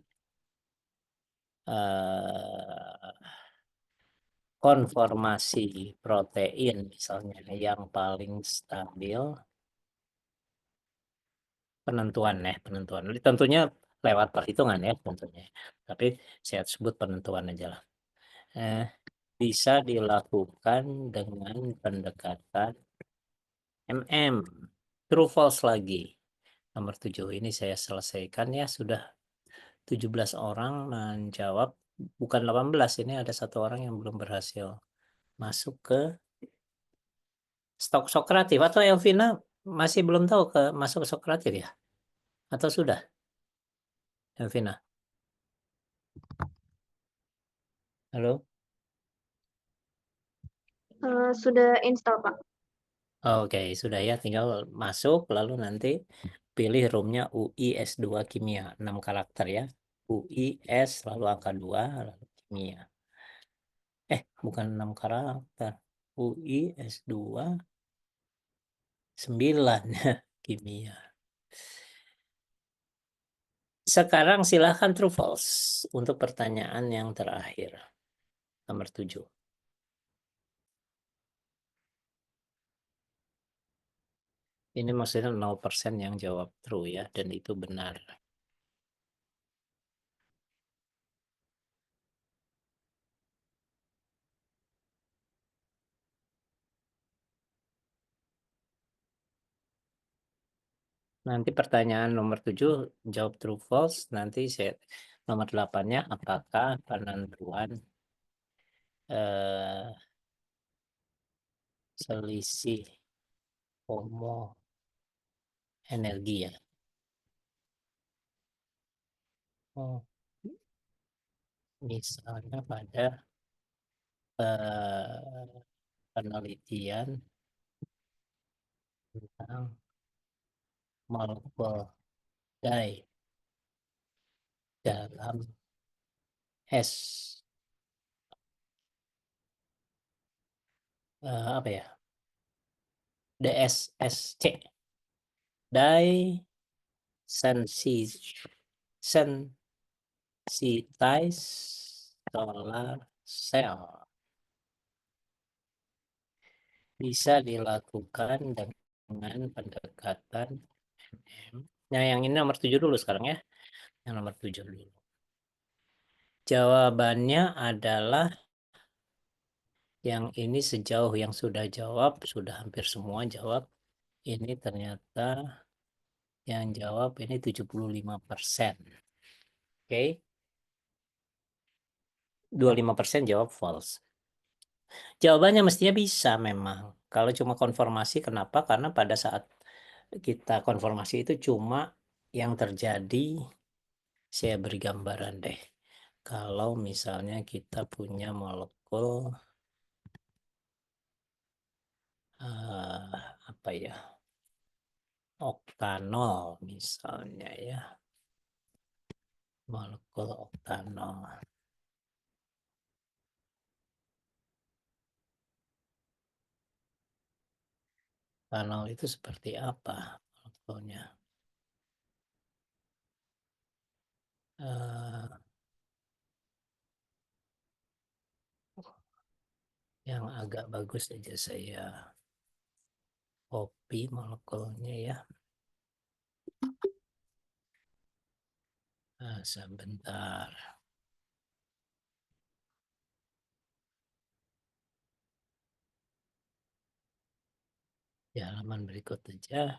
konformasi protein misalnya yang paling stabil, penentuan. Tentunya lewat perhitungan ya tentunya. Tapi saya sebut penentuan aja lah. Bisa dilakukan dengan pendekatan MM. True false lagi. Nomor 7 ini saya selesaikan ya, sudah 17 orang menjawab, bukan 18, ini ada satu orang yang belum berhasil masuk ke stok Sokratif. Atau Elvina masih belum tahu ke masuk Sokratif ya? Atau sudah, Elvina? Halo? Sudah install, Pak. Oke, sudah ya, tinggal masuk lalu nanti pilih roomnya UI S2 Kimia, 6 karakter ya. UI S lalu angka 2 lalu Kimia. Bukan 6 karakter. UI S2 9 Kimia. Sekarang silahkan true false untuk pertanyaan yang terakhir. Nomor 7. Ini maksudnya 0% yang jawab true ya, dan itu benar. Nanti pertanyaan nomor 7 jawab true false, nanti saya nomor 8-nya apakah penentuan selisih homo energi ya. Misalnya pada penelitian tentang molekul dye dalam es, apa ya, DSSC, dye sensitized solar cell, bisa dilakukan dengan pendekatan MM. Nah, yang ini nomor 7 dulu sekarang ya. Yang nomor 7 dulu. Jawabannya adalah yang ini, sejauh yang sudah jawab, sudah hampir semua jawab. Ini ternyata yang jawab ini 75%. Oke. 25% jawab false. Jawabannya mestinya bisa memang. Kalau cuma konfirmasi, kenapa? Karena pada saat kita konfirmasi itu cuma yang terjadi, saya beri gambaran deh. Kalau misalnya kita punya molekul apa ya, oktanol misalnya ya, molekul oktanol. Oktanol itu seperti apa molekulnya? Yang agak bagus aja saya copy molekulnya ya. Sebentar. Di halaman berikut aja.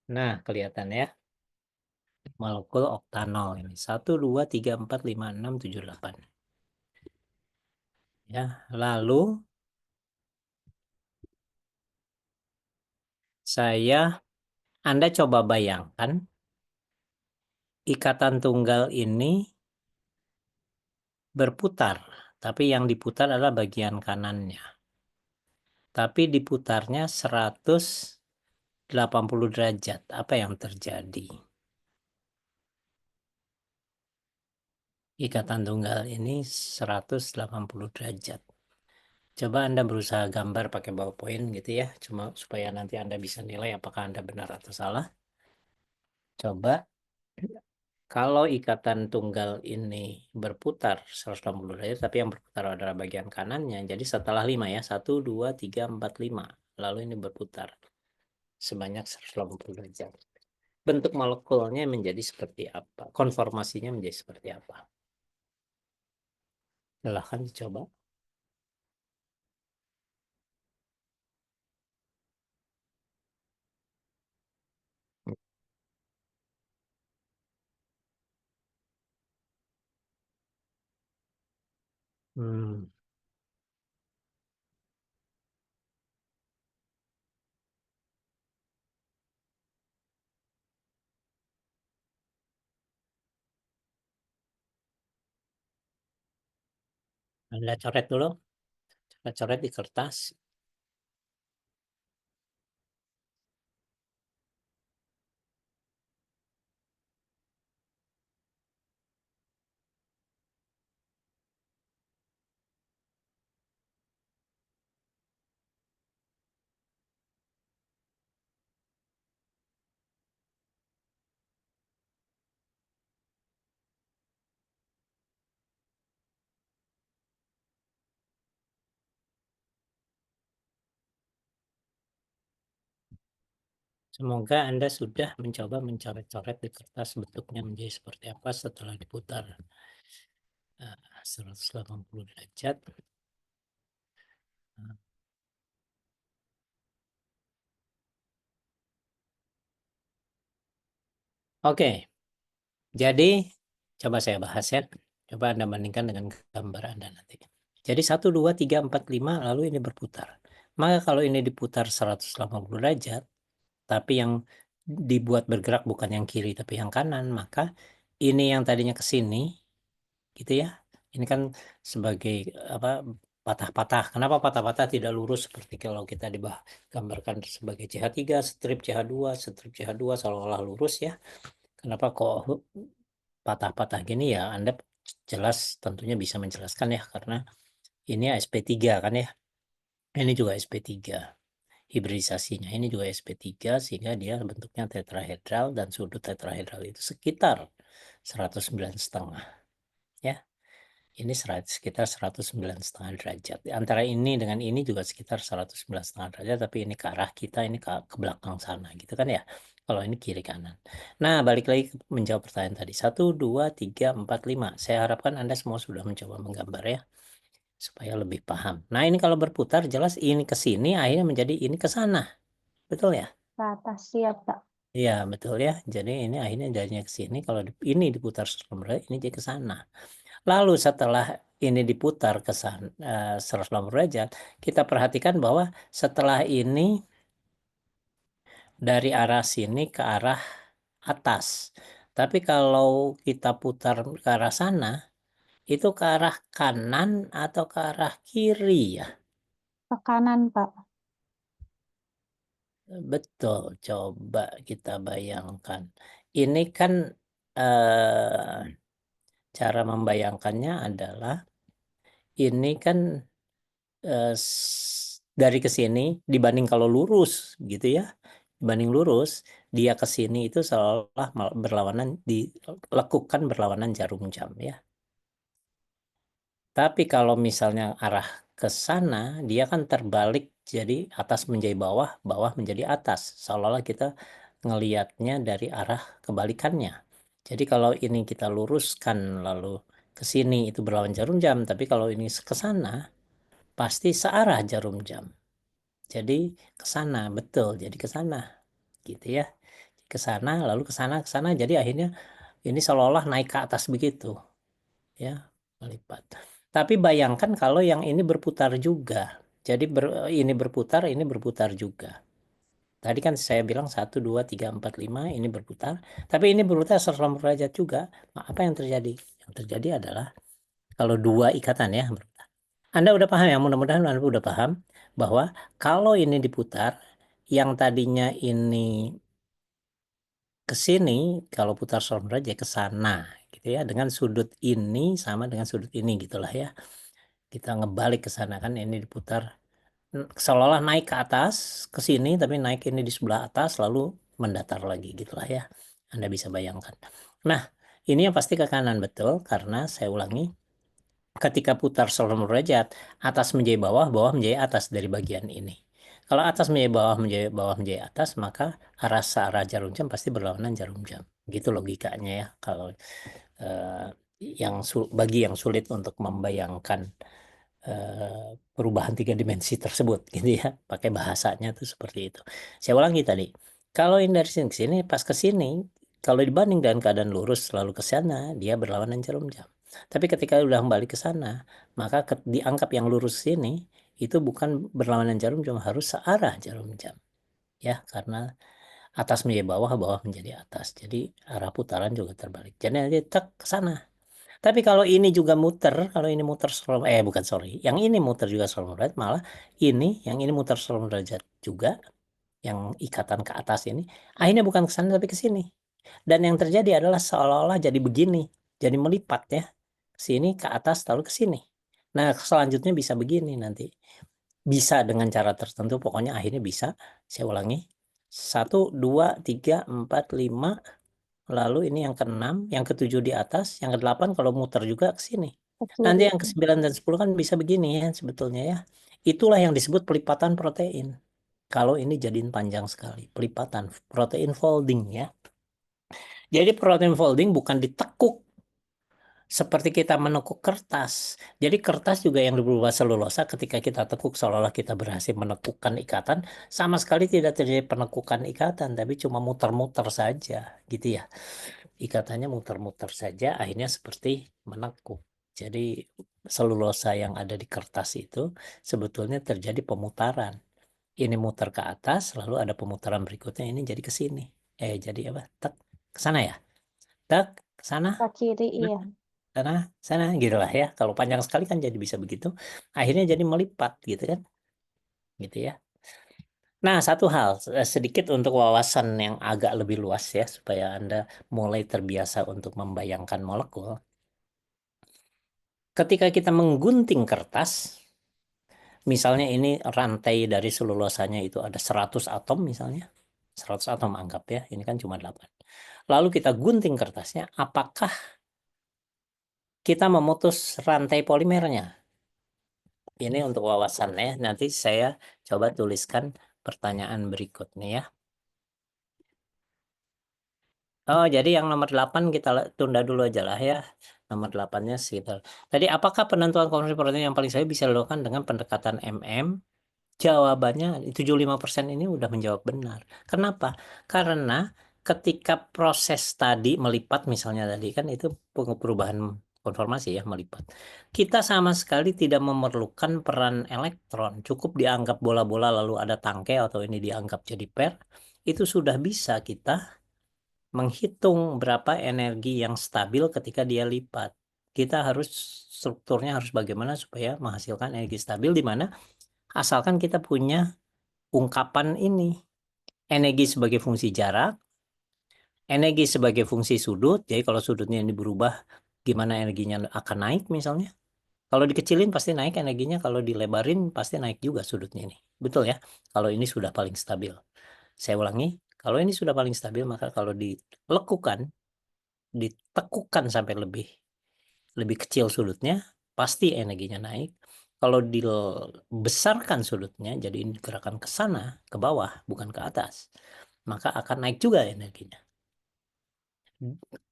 Nah, kelihatan ya. Molekul oktanol ini. 1, 2, 3, 4, 5, 6, 7, 8. Ya, lalu Anda coba bayangkan ikatan tunggal ini berputar, tapi yang diputar adalah bagian kanannya. Tapi diputarnya 180 derajat. Apa yang terjadi? Ikatan tunggal ini 180 derajat. Coba Anda berusaha gambar pakai ballpoint gitu ya, cuma supaya nanti Anda bisa nilai apakah Anda benar atau salah. Coba kalau ikatan tunggal ini berputar 180 derajat, tapi yang berputar adalah bagian kanannya. Jadi setelah 5 ya, 1, 2, 3, 4, 5. Lalu ini berputar sebanyak 180 derajat. Bentuk molekulnya menjadi seperti apa? Konformasinya menjadi seperti apa? Silahkan dicoba. Hmm. Anda coret dulu, coret di kertas. Semoga Anda sudah mencoba mencoret-coret di kertas bentuknya menjadi seperti apa setelah diputar 180 derajat. Oke, jadi coba saya bahas ya. Coba Anda bandingkan dengan gambar Anda nanti. Jadi 1, 2, 3, 4, 5 lalu ini berputar. Maka kalau ini diputar 180 derajat, tapi yang dibuat bergerak bukan yang kiri tapi yang kanan, maka ini yang tadinya ke sini gitu ya. Ini kan sebagai apa, patah-patah. Kenapa patah-patah tidak lurus seperti kalau kita digambarkan sebagai CH3, strip CH2, strip CH2 seolah-olah lurus ya. Kenapa kok patah-patah gini ya? Anda jelas tentunya bisa menjelaskan ya, karena ini sp3 kan ya. Ini juga sp3. Hibridisasinya ini juga sp3 sehingga dia bentuknya tetrahedral dan sudut tetrahedral itu sekitar 109,5 ya. Ini sekitar 109,5 derajat. Antara ini dengan ini juga sekitar 109,5 derajat, tapi ini ke arah kita, ini ke belakang sana gitu kan ya. Kalau ini kiri kanan. Nah, balik lagi menjawab pertanyaan tadi. 1, 2, 3, 4, 5. Saya harapkan Anda semua sudah mencoba menggambar ya, supaya lebih paham. Nah, ini kalau berputar jelas ini ke sini akhirnya menjadi ini ke sana. Betul ya? Ke atas, siap, Pak. Iya, betul ya. Jadi ini akhirnya jadinya ke sini. Kalau ini diputar 180 derajat, ini jadi ke sana. Lalu setelah ini diputar ke sana 180 derajat, kita perhatikan bahwa setelah ini dari arah sini ke arah atas. Tapi kalau kita putar ke arah sana, itu ke arah kanan atau ke arah kiri ya? Ke kanan, Pak. Betul, coba kita bayangkan. Ini kan cara membayangkannya adalah ini kan dari ke sini dibanding kalau lurus gitu ya. Dibanding lurus, dia ke sini itu seolah berlawanan, dilekukan berlawanan jarum jam ya. Tapi kalau misalnya arah ke sana, dia kan terbalik, jadi atas menjadi bawah, bawah menjadi atas. Seolah-olah kita ngelihatnya dari arah kebalikannya. Jadi kalau ini kita luruskan lalu ke sini itu berlawan jarum jam, tapi kalau ini ke sana pasti searah jarum jam. Jadi ke sana, betul. Jadi ke sana gitu ya. Ke sana lalu ke sana jadi akhirnya ini seolah-olah naik ke atas begitu. Ya, melipat. Tapi bayangkan kalau yang ini berputar juga. Jadi ini berputar juga. Tadi kan saya bilang 1, 2, 3, 4, 5 ini berputar. Tapi ini berputar 180 derajat juga. Nah, apa yang terjadi? Yang terjadi adalah kalau dua ikatan ya berputar. Anda udah paham ya? Mudah-mudahan Anda udah paham bahwa kalau ini diputar, yang tadinya ini ke sini, kalau putar 180 derajat ke sana gitu ya. Dengan sudut ini sama dengan sudut ini gitulah ya. Kita ngebalik ke sana kan, ini diputar seolah-olah naik ke atas ke sini, tapi naik ini di sebelah atas lalu mendatar lagi gitulah ya. Anda bisa bayangkan. Nah, ini yang pasti ke kanan betul, karena saya ulangi, ketika putar 90 derajat, atas menjadi bawah, bawah menjadi atas dari bagian ini. Kalau atas menjadi bawah menjadi atas, maka arah searah jarum jam pasti berlawanan jarum jam. Gitu logikanya ya. Kalau bagi yang sulit untuk membayangkan perubahan 3 dimensi tersebut gitu ya, pakai bahasanya tuh seperti itu. Saya ulangi tadi, kalau ini dari sini ke sini, pas ke sini, kalau dibanding dengan keadaan lurus selalu ke sana, dia berlawanan jarum jam. Tapi ketika udah kembali ke sana, maka dianggap yang lurus sini itu bukan berlawanan jarum jam, harus searah jarum jam ya, karena atas menjadi bawah, bawah menjadi atas. Jadi arah putaran juga terbalik. Jadi nanti tek ke sana. Tapi kalau ini juga muter, kalau ini muter bukan sorry, yang ini muter juga 90 derajat, malah yang ini muter 90 derajat juga, yang ikatan ke atas ini, akhirnya bukan ke sana tapi ke sini. Dan yang terjadi adalah seolah-olah jadi begini, jadi melipat ya, sini ke atas lalu ke sini. Nah selanjutnya bisa begini nanti, bisa dengan cara tertentu, pokoknya akhirnya bisa. Saya ulangi, 1, 2, 3, 4, 5. Lalu ini yang ke-6, yang ke-7 di atas, yang ke-8 kalau muter juga ke sini. Ke Nanti kiri. yang ke-9 dan 10 kan bisa begini ya sebetulnya ya. Itulah yang disebut pelipatan protein. Kalau ini jadiin panjang sekali, pelipatan protein folding ya. Jadi protein folding bukan ditekuk seperti kita menekuk kertas. Jadi kertas juga yang berubah selulosa ketika kita tekuk seolah-olah kita berhasil menekukkan ikatan, sama sekali tidak terjadi penekukan ikatan, tapi cuma muter-muter saja gitu ya. Ikatannya muter-muter saja, akhirnya seperti menekuk. Jadi selulosa yang ada di kertas itu sebetulnya terjadi pemutaran. Ini muter ke atas, lalu ada pemutaran berikutnya, ini jadi ke sini. Jadi apa? Tek, ke sana ya? Tek, ke sana, Ke kiri, iya. sana gitu lah ya. Kalau panjang sekali kan jadi bisa begitu. Akhirnya jadi melipat gitu kan. Gitu ya. Nah, satu hal sedikit untuk wawasan yang agak lebih luas ya, supaya Anda mulai terbiasa untuk membayangkan molekul. Ketika kita menggunting kertas, misalnya ini rantai dari selulosanya itu ada 100 atom misalnya. 100 atom anggap ya, ini kan cuma 8. Lalu kita gunting kertasnya, apakah kita memutus rantai polimernya? Ini untuk wawasannya, nanti saya coba tuliskan pertanyaan berikutnya ya. Oh, jadi yang nomor 8 kita tunda dulu aja lah ya. Nomor 8-nya sekitar. Tadi apakah penentuan konsentrasi protein yang paling saya bisa dilakukan dengan pendekatan MM? Jawabannya 75% ini udah menjawab benar. Kenapa? Karena ketika proses tadi melipat misalnya tadi kan itu perubahan konformasi ya, melipat. Kita sama sekali tidak memerlukan peran elektron. Cukup dianggap bola-bola lalu ada tangkai atau ini dianggap jadi per. Itu sudah bisa kita menghitung berapa energi yang stabil ketika dia lipat. Kita harus strukturnya harus bagaimana supaya menghasilkan energi stabil, di mana asalkan kita punya ungkapan ini. Energi sebagai fungsi jarak, energi sebagai fungsi sudut. Jadi kalau sudutnya ini berubah, gimana energinya akan naik misalnya. Kalau dikecilin pasti naik energinya, kalau dilebarin pasti naik juga sudutnya ini. Betul ya? Kalau ini sudah paling stabil. Saya ulangi, kalau ini sudah paling stabil, maka kalau dilekukan, ditekukan sampai lebih kecil sudutnya, pasti energinya naik. Kalau dibesarkan sudutnya, jadi ini gerakan ke sana, ke bawah, bukan ke atas, maka akan naik juga energinya.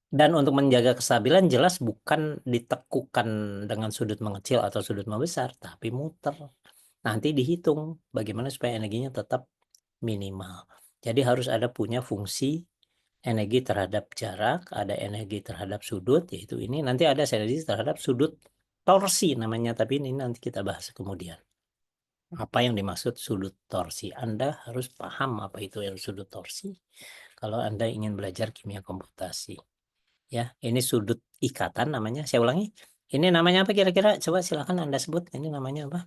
Dan untuk menjaga kestabilan jelas bukan ditekukan dengan sudut mengecil atau sudut membesar, tapi muter. Nanti dihitung bagaimana supaya energinya tetap minimal. Jadi harus ada punya fungsi energi terhadap jarak, ada energi terhadap sudut, yaitu ini. Nanti ada energi terhadap sudut torsi namanya, tapi ini nanti kita bahas kemudian. Apa yang dimaksud sudut torsi? Anda harus paham apa itu yang sudut torsi kalau Anda ingin belajar kimia komputasi. Ya, ini sudut ikatan namanya. Saya ulangi. Ini namanya apa kira-kira? Coba silakan Anda sebut. Ini namanya apa?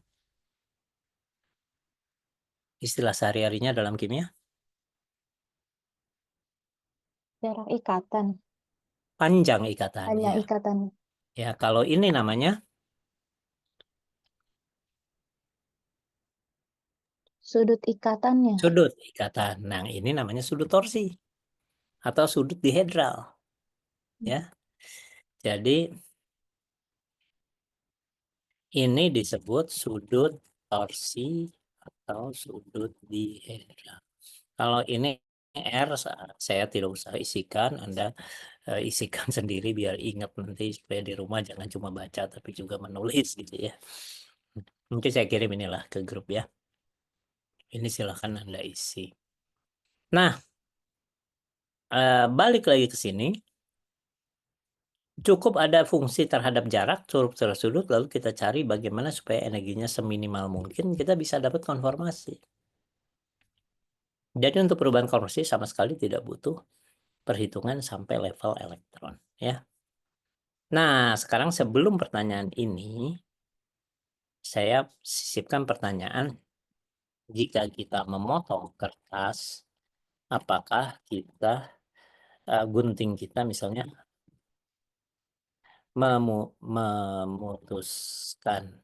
Istilah sehari-harinya dalam kimia. Jarak ikatan. Panjang ikatan. Hanya Ya. ikatan. Ya, kalau ini namanya Sudut ikatannya. sudut ikatan. Nah, ini namanya sudut torsi. atau sudut dihedral ya. Jadi ini disebut sudut torsi atau sudut dihedral. Kalau ini R saya tidak usah isikan, Anda isikan sendiri biar ingat nanti supaya di rumah jangan cuma baca tapi juga menulis gitu ya. Mungkin saya kirim inilah ke grup ya. Ini silahkan Anda isi. Nah, balik lagi ke sini. Cukup ada fungsi terhadap jarak, curug terhadap sudut, lalu kita cari bagaimana supaya energinya seminimal mungkin, kita bisa dapat konformasi. Jadi untuk perubahan konformasi sama sekali tidak butuh perhitungan sampai level elektron. Ya. Nah, sekarang sebelum pertanyaan ini, saya sisipkan pertanyaan, jika kita memotong kertas, apakah kita, gunting kita misalnya, memutuskan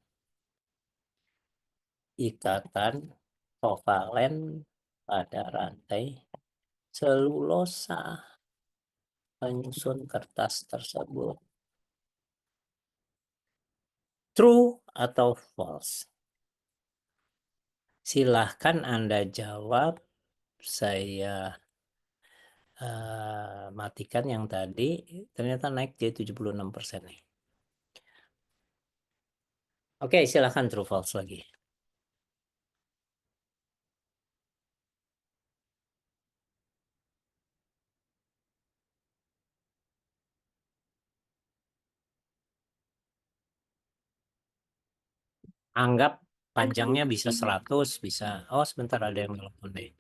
ikatan kovalen pada rantai selulosa penyusun kertas tersebut. True atau false? Silahkan Anda jawab. Saya matikan yang tadi, ternyata naik jadi 76% nih. Oke, silahkan true false lagi. Anggap panjangnya bisa 100, bisa. Oh, sebentar ada yang telepon deh.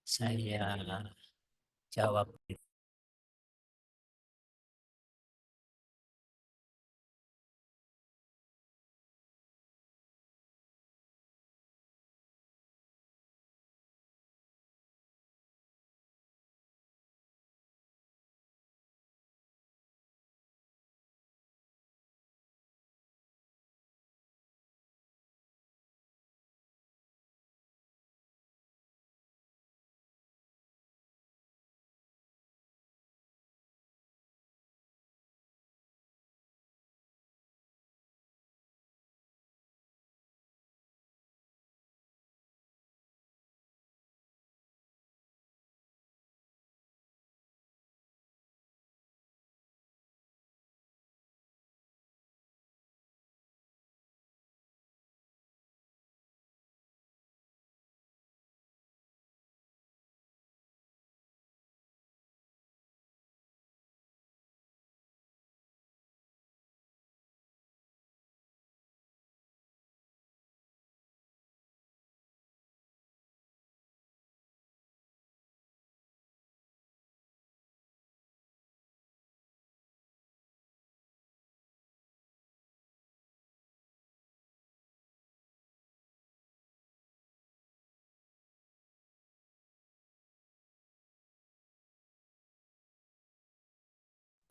Saya jawab.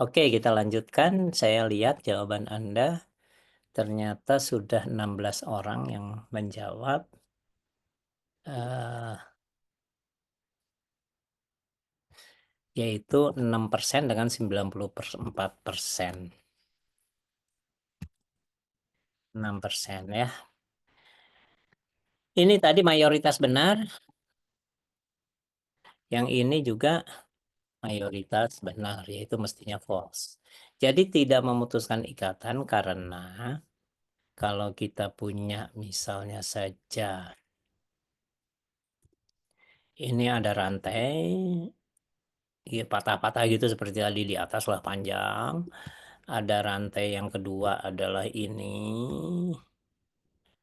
Oke, kita lanjutkan. Saya lihat jawaban Anda. Ternyata sudah 16 orang yang menjawab. Yaitu 6% dengan 94%. 6% ya. Ini tadi mayoritas benar. Yang ini juga mayoritas benar, yaitu mestinya false. Jadi tidak memutuskan ikatan karena kalau kita punya misalnya saja ini ada rantai, ya patah-patah gitu seperti tadi di atas lah panjang. Ada rantai yang kedua adalah ini.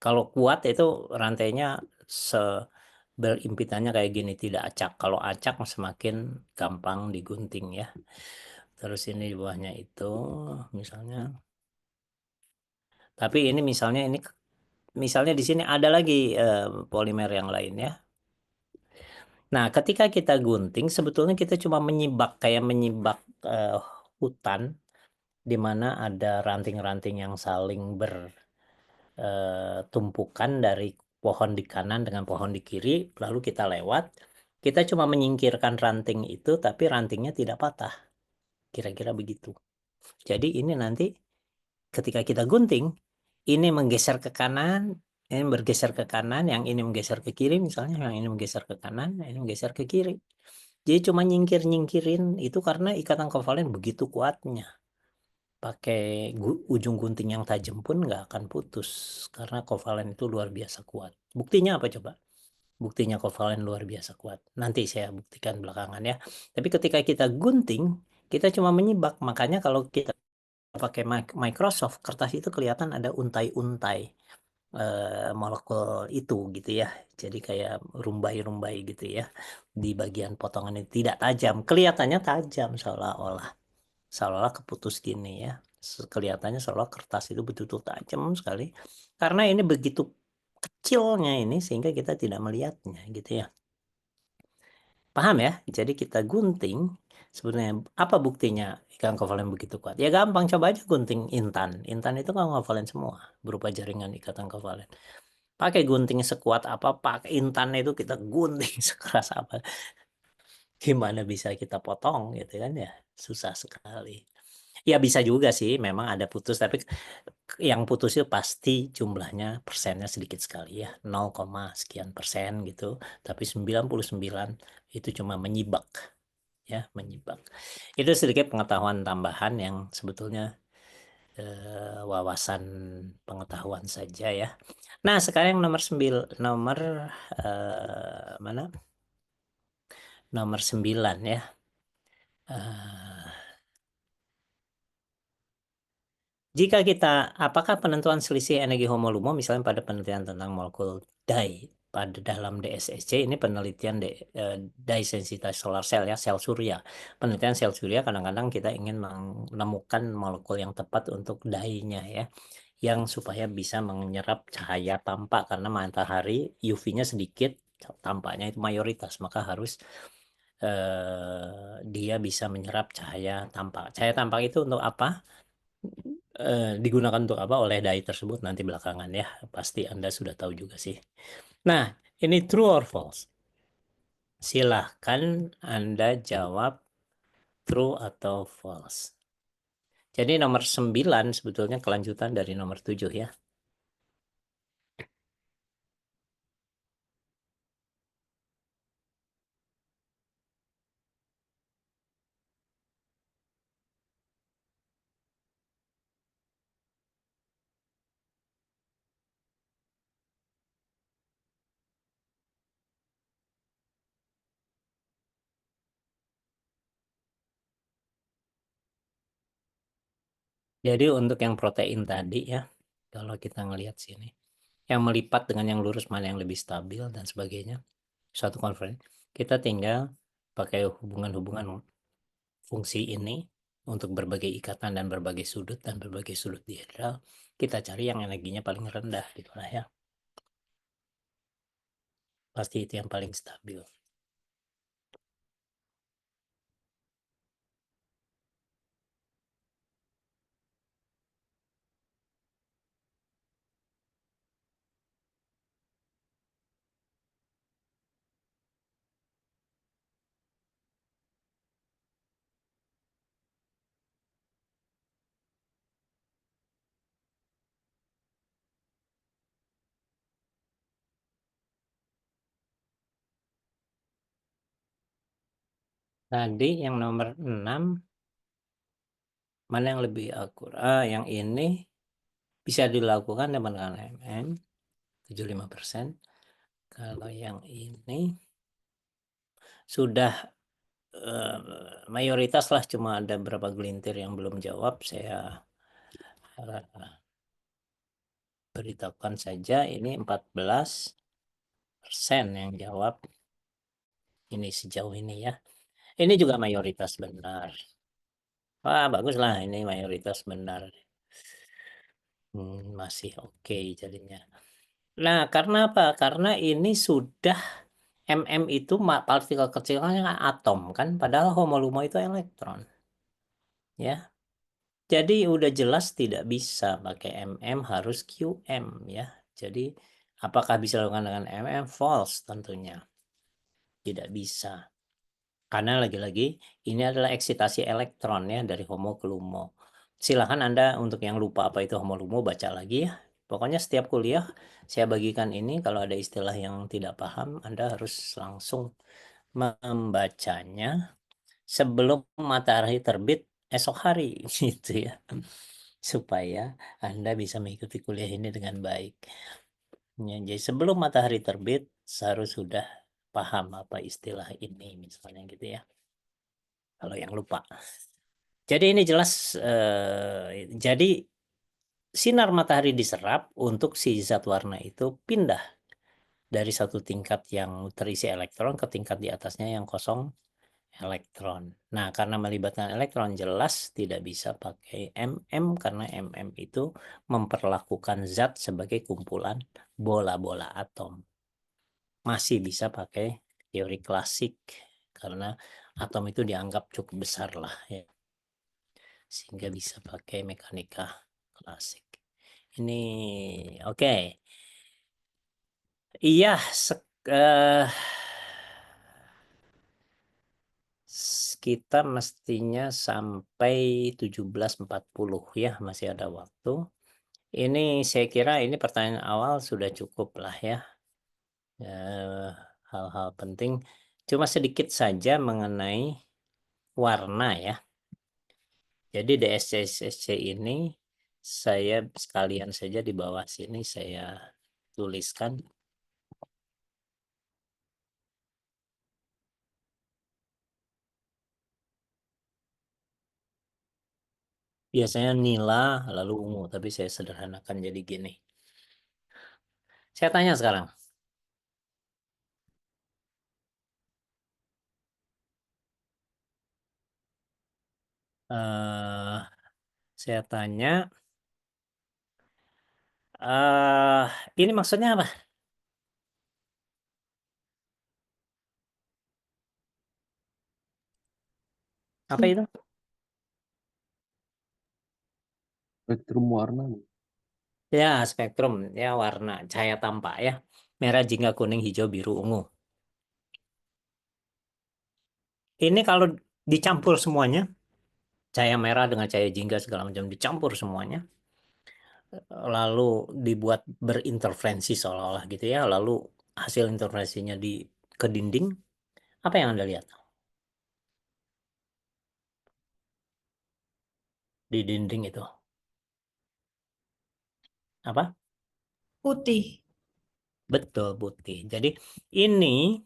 Kalau kuat itu rantainya berimpitannya kayak gini, tidak acak. Kalau acak semakin gampang digunting ya. Terus ini di bawahnya itu misalnya. Tapi ini misalnya di sini ada lagi polimer yang lain ya. Nah, ketika kita gunting sebetulnya kita cuma menyibak hutan di mana ada ranting-ranting yang saling bertumpukan dari pohon di kanan dengan pohon di kiri, lalu kita lewat. Kita cuma menyingkirkan ranting itu, tapi rantingnya tidak patah. Kira-kira begitu. Jadi ini nanti ketika kita gunting, ini menggeser ke kanan, ini bergeser ke kanan, yang ini menggeser ke kiri misalnya, yang ini menggeser ke kanan, yang ini menggeser ke kiri. Jadi cuma nyingkirin itu karena ikatan kovalen begitu kuatnya. Pakai ujung gunting yang tajam pun nggak akan putus karena kovalen itu luar biasa kuat. Buktinya apa coba? Buktinya kovalen luar biasa kuat. Nanti saya buktikan belakangan ya. Tapi ketika kita gunting, kita cuma menyibak. Makanya kalau kita pakai Microsoft, kertas itu kelihatan ada untai-untai molekul itu gitu ya. Jadi kayak rumbai-rumbai gitu ya. Di bagian potongan itu tidak tajam. Kelihatannya tajam seolah-olah keputus gini ya. Kelihatannya seolah kertas itu betul-betul tajam sekali. Karena ini begitu kecilnya ini sehingga kita tidak melihatnya gitu ya. Paham ya? Jadi kita gunting, sebenarnya apa buktinya ikan kovalen begitu kuat? Ya gampang, coba aja gunting intan. Intan itu kan kovalen semua, berupa jaringan ikatan kovalen. Pakai gunting sekuat apa, pakai intan itu kita gunting sekeras apa. Gimana bisa kita potong gitu kan ya? Susah sekali. Ya bisa juga sih, memang ada putus, tapi yang putus itu pasti jumlahnya persennya sedikit sekali ya, 0, sekian persen gitu. Tapi 99 itu cuma menyibak ya, menyibak. Itu sedikit pengetahuan tambahan yang sebetulnya wawasan pengetahuan saja ya. Nah, sekarang nomor mana? Nomor 9 ya. Jika kita, apakah penentuan selisih energi homolumo misalnya pada penelitian tentang molekul dye pada dalam DSSC, ini penelitian dye sensitivitas solar cell ya, sel surya. Penelitian sel surya kadang-kadang kita ingin menemukan molekul yang tepat untuk dye-nya ya, yang supaya bisa menyerap cahaya tampak karena matahari UV-nya sedikit, tampaknya itu mayoritas, maka harus dia bisa menyerap cahaya tampak. Cahaya tampak itu untuk apa? Digunakan untuk apa oleh dai tersebut nanti belakangan ya, pasti Anda sudah tahu juga sih. Nah, ini true or false? Silahkan Anda jawab true atau false. Jadi nomor 9 sebetulnya kelanjutan dari nomor 7 ya. Jadi untuk yang protein tadi ya, kalau kita ngelihat sini, yang melipat dengan yang lurus mana yang lebih stabil dan sebagainya, suatu konferensi, kita tinggal pakai hubungan-hubungan fungsi ini untuk berbagai ikatan dan berbagai sudut dihedral, kita cari yang energinya paling rendah gitulah ya. Pasti itu yang paling stabil. Tadi yang nomor 6 mana yang lebih akurat? Yang ini bisa dilakukan dengan MM 75%. Kalau yang ini sudah mayoritas lah, cuma ada berapa gelintir yang belum jawab. Saya beritahukan saja ini 14% yang jawab ini sejauh ini ya. Ini juga mayoritas benar. Wah, bagus lah, ini mayoritas benar. Masih oke jadinya. Nah, karena apa? Karena ini sudah MM itu partikel kecilnya atom kan, padahal homolumo itu elektron. Ya. Jadi udah jelas tidak bisa pakai MM, harus QM ya. Jadi apakah bisa dilakukan dengan MM? False tentunya. tidak bisa. Karena lagi-lagi ini adalah eksitasi elektron ya dari HOMO ke LUMO. Silahkan Anda untuk yang lupa apa itu HOMO LUMO baca lagi ya. Pokoknya setiap kuliah saya bagikan ini, kalau ada istilah yang tidak paham Anda harus langsung membacanya sebelum matahari terbit esok hari gitu ya. Supaya Anda bisa mengikuti kuliah ini dengan baik. Ya, jadi sebelum matahari terbit seharus sudah paham apa istilah ini misalnya gitu ya. Kalau yang lupa. Jadi ini jelas jadi sinar matahari diserap untuk si zat warna itu pindah dari satu tingkat yang terisi elektron ke tingkat di atasnya yang kosong elektron. Nah, karena melibatkan elektron jelas tidak bisa pakai mm karena mm itu memperlakukan zat sebagai kumpulan bola-bola atom. Masih bisa pakai teori klasik karena atom itu dianggap cukup besar lah ya. Sehingga bisa pakai mekanika klasik. Ini oke. Iya, kita mestinya sampai 17.40 ya, masih ada waktu. Ini saya kira ini pertanyaan awal sudah cukup lah ya. Hal-hal penting. Cuma sedikit saja mengenai warna ya. Jadi DSC ini saya sekalian saja di bawah sini saya tuliskan. Biasanya nila lalu ungu, tapi saya sederhanakan jadi gini. Saya tanya sekarang. Saya tanya, ini maksudnya apa? Apa itu? Spektrum warna. Ya, spektrum ya, warna cahaya tampak ya. Merah, jingga, kuning, hijau, biru, ungu. Ini kalau dicampur semuanya, cahaya merah dengan cahaya jingga segala macam dicampur semuanya, lalu dibuat berinterferensi seolah-olah gitu ya, lalu hasil interferensinya ke dinding, apa yang Anda lihat? Di dinding itu. Apa? Putih. Betul, putih. Jadi ini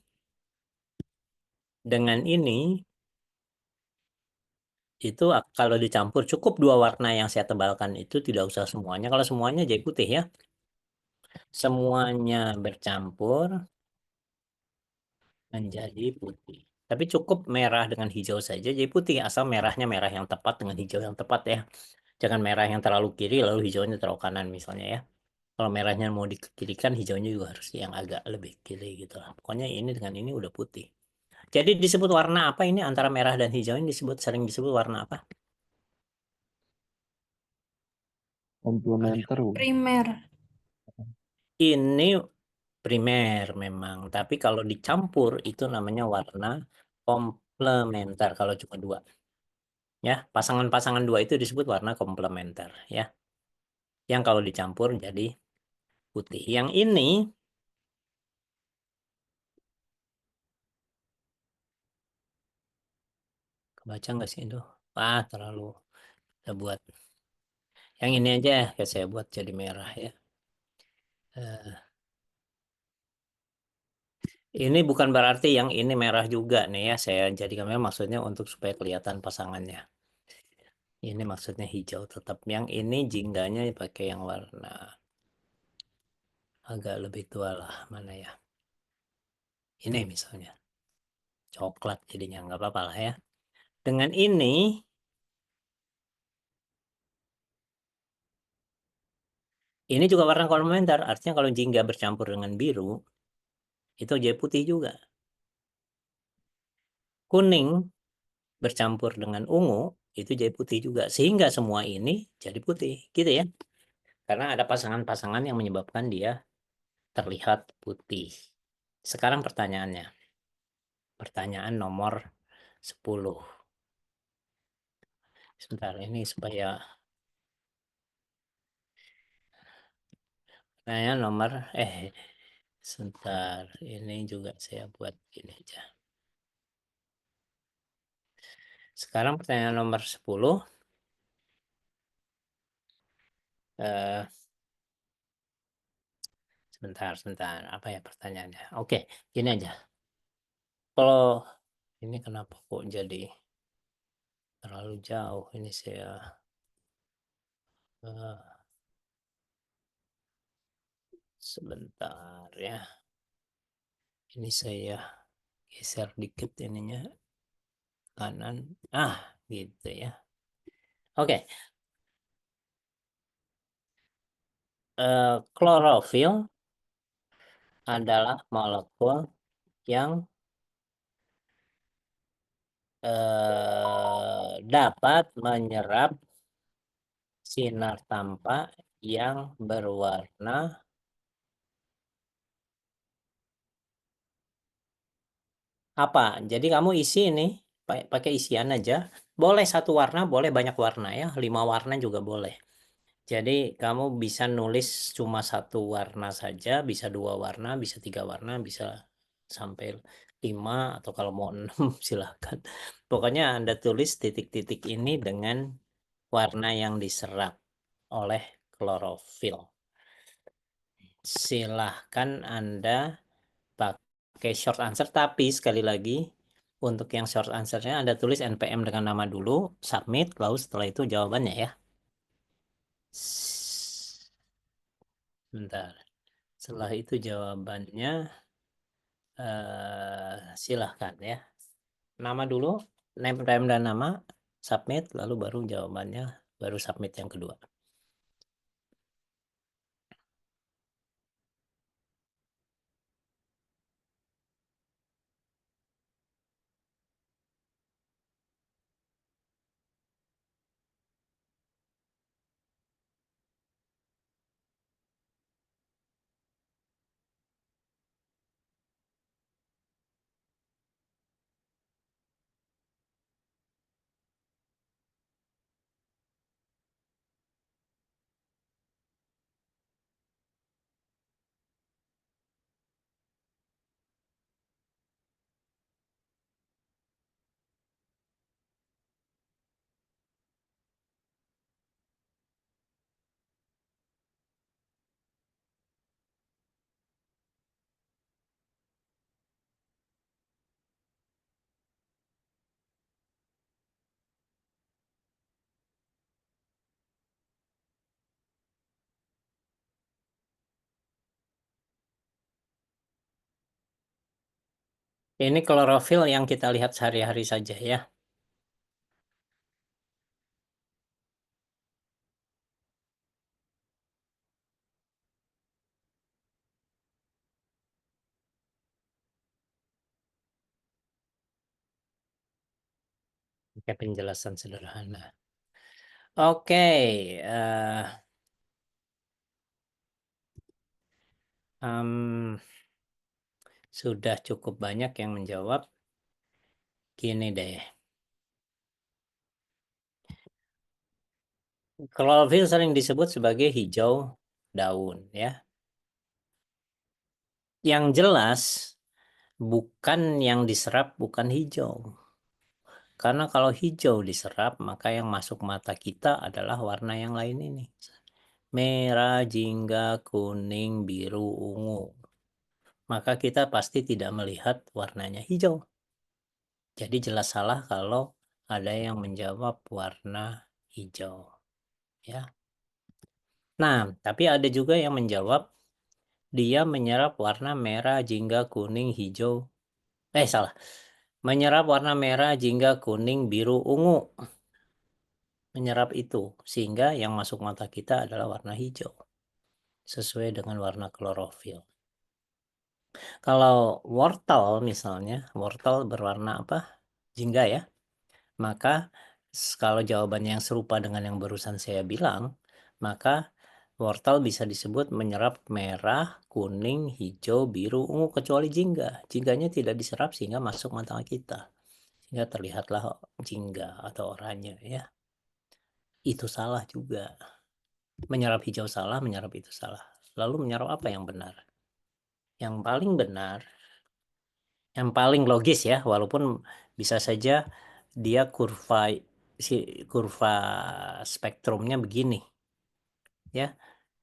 dengan ini itu kalau dicampur cukup dua warna yang saya tebalkan itu, tidak usah semuanya. Kalau semuanya jadi putih ya. Semuanya bercampur menjadi putih. Tapi cukup merah dengan hijau saja jadi putih, asal merahnya merah yang tepat dengan hijau yang tepat ya. Jangan merah yang terlalu kiri lalu hijaunya terlalu kanan misalnya ya. Kalau merahnya mau dikirikan, hijaunya juga harus yang agak lebih kiri gitu lah. Pokoknya ini dengan ini udah putih. Jadi disebut warna apa ini antara merah dan hijau ini sering disebut warna apa? Komplementer. Primer. Ini primer memang, tapi kalau dicampur itu namanya warna komplementer kalau cuma dua. Ya, pasangan-pasangan dua itu disebut warna komplementer ya. Yang kalau dicampur jadi putih. Yang ini kebaca nggak sih itu? Wah, terlalu kita buat. Yang ini aja ya saya buat jadi merah ya. Ini bukan berarti yang ini merah juga nih ya. Saya jadikan merah maksudnya untuk supaya kelihatan pasangannya. Ini maksudnya hijau tetap. Yang ini jingganya pakai yang warna agak lebih tua lah. Mana ya? Ini misalnya. Coklat jadinya. Nggak apa-apa lah ya. Dengan ini juga warna komplementer. Artinya kalau jingga bercampur dengan biru, itu jadi putih juga. Kuning bercampur dengan ungu, itu jadi putih juga. Sehingga semua ini jadi putih. Gitu ya. Karena ada pasangan-pasangan yang menyebabkan dia terlihat putih. Sekarang pertanyaannya. Pertanyaan nomor 10. Sebentar, ini supaya pertanyaan nomor sebentar, ini juga saya buat gini aja. Sekarang pertanyaan nomor 10. Sebentar, apa ya pertanyaannya? Oke, gini aja. Kalau ini kenapa kok jadi terlalu jauh ini saya sebentar ya. Ini saya geser dikit ininya kanan. Gitu ya. Oke. Klorofil adalah molekul yang dapat menyerap sinar tampak yang berwarna apa? Jadi kamu isi ini pakai isian aja. Boleh satu warna, boleh banyak warna ya. 5 warna juga boleh. Jadi kamu bisa nulis cuma satu warna saja, bisa 2 warna, bisa 3 warna, bisa sampai 5 atau kalau mau 6 silahkan. Pokoknya Anda tulis titik-titik ini dengan warna yang diserap oleh klorofil. Silahkan Anda pakai short answer, tapi sekali lagi untuk yang short answernya Anda tulis NPM dengan nama dulu, submit, lalu setelah itu jawabannya ya. Bentar. Setelah itu jawabannya silahkan ya. Nama dulu, name dan nama, submit, lalu baru jawabannya, baru submit yang kedua. Ini klorofil yang kita lihat sehari-hari saja ya. Pakai penjelasan sederhana. Oke, sudah cukup banyak yang menjawab. Gini deh. Klorofil sering disebut sebagai hijau daun ya. Yang jelas bukan yang diserap bukan hijau. Karena kalau hijau diserap maka yang masuk mata kita adalah warna yang lain ini. Merah, jingga, kuning, biru, ungu. Maka kita pasti tidak melihat warnanya hijau. Jadi jelas salah kalau ada yang menjawab warna hijau. Ya. Nah, tapi ada juga yang menjawab dia menyerap warna merah, jingga, kuning, hijau. Salah. Menyerap warna merah, jingga, kuning, biru, ungu. Menyerap itu. Sehingga yang masuk mata kita adalah warna hijau. Sesuai dengan warna klorofil. Kalau wortel misalnya, wortel berwarna apa? Jingga ya. Maka kalau jawabannya yang serupa dengan yang barusan saya bilang, maka Wortel bisa disebut menyerap merah, kuning, hijau, biru, ungu kecuali jingga. Jingganya tidak diserap sehingga masuk mata kita. Sehingga terlihatlah jingga atau oranye ya. Itu salah juga. Menyerap hijau salah, menyerap itu salah. Lalu menyerap apa yang benar? Yang paling benar, yang paling logis ya, walaupun bisa saja dia kurva spektrumnya begini ya.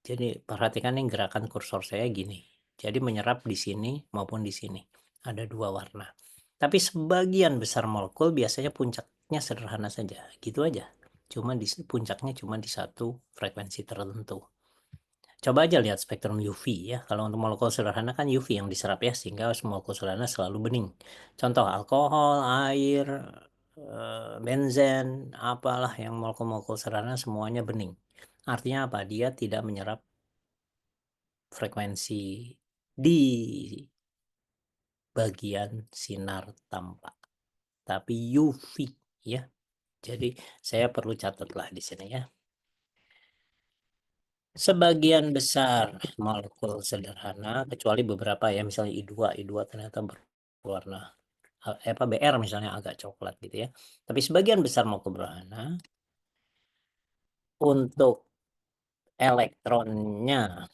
Jadi perhatikan nih gerakan kursor saya gini. Jadi menyerap di sini maupun di sini. Ada dua warna. Tapi sebagian besar molekul biasanya puncaknya sederhana saja. Gitu aja. Cuma puncaknya cuma di satu frekuensi tertentu. Coba aja lihat spektrum UV ya. Kalau untuk molekul sederhana kan UV yang diserap ya. Sehingga molekul sederhana selalu bening. Contoh alkohol, air, benzen, apalah yang molekul-molekul sederhana semuanya bening. Artinya apa? Dia tidak menyerap frekuensi di bagian sinar tampak, tapi UV ya. Jadi saya perlu catatlah di sini ya. Sebagian besar molekul sederhana, kecuali beberapa ya, misalnya I2 ternyata berwarna BR misalnya agak coklat gitu ya. Tapi sebagian besar molekul sederhana untuk elektronnya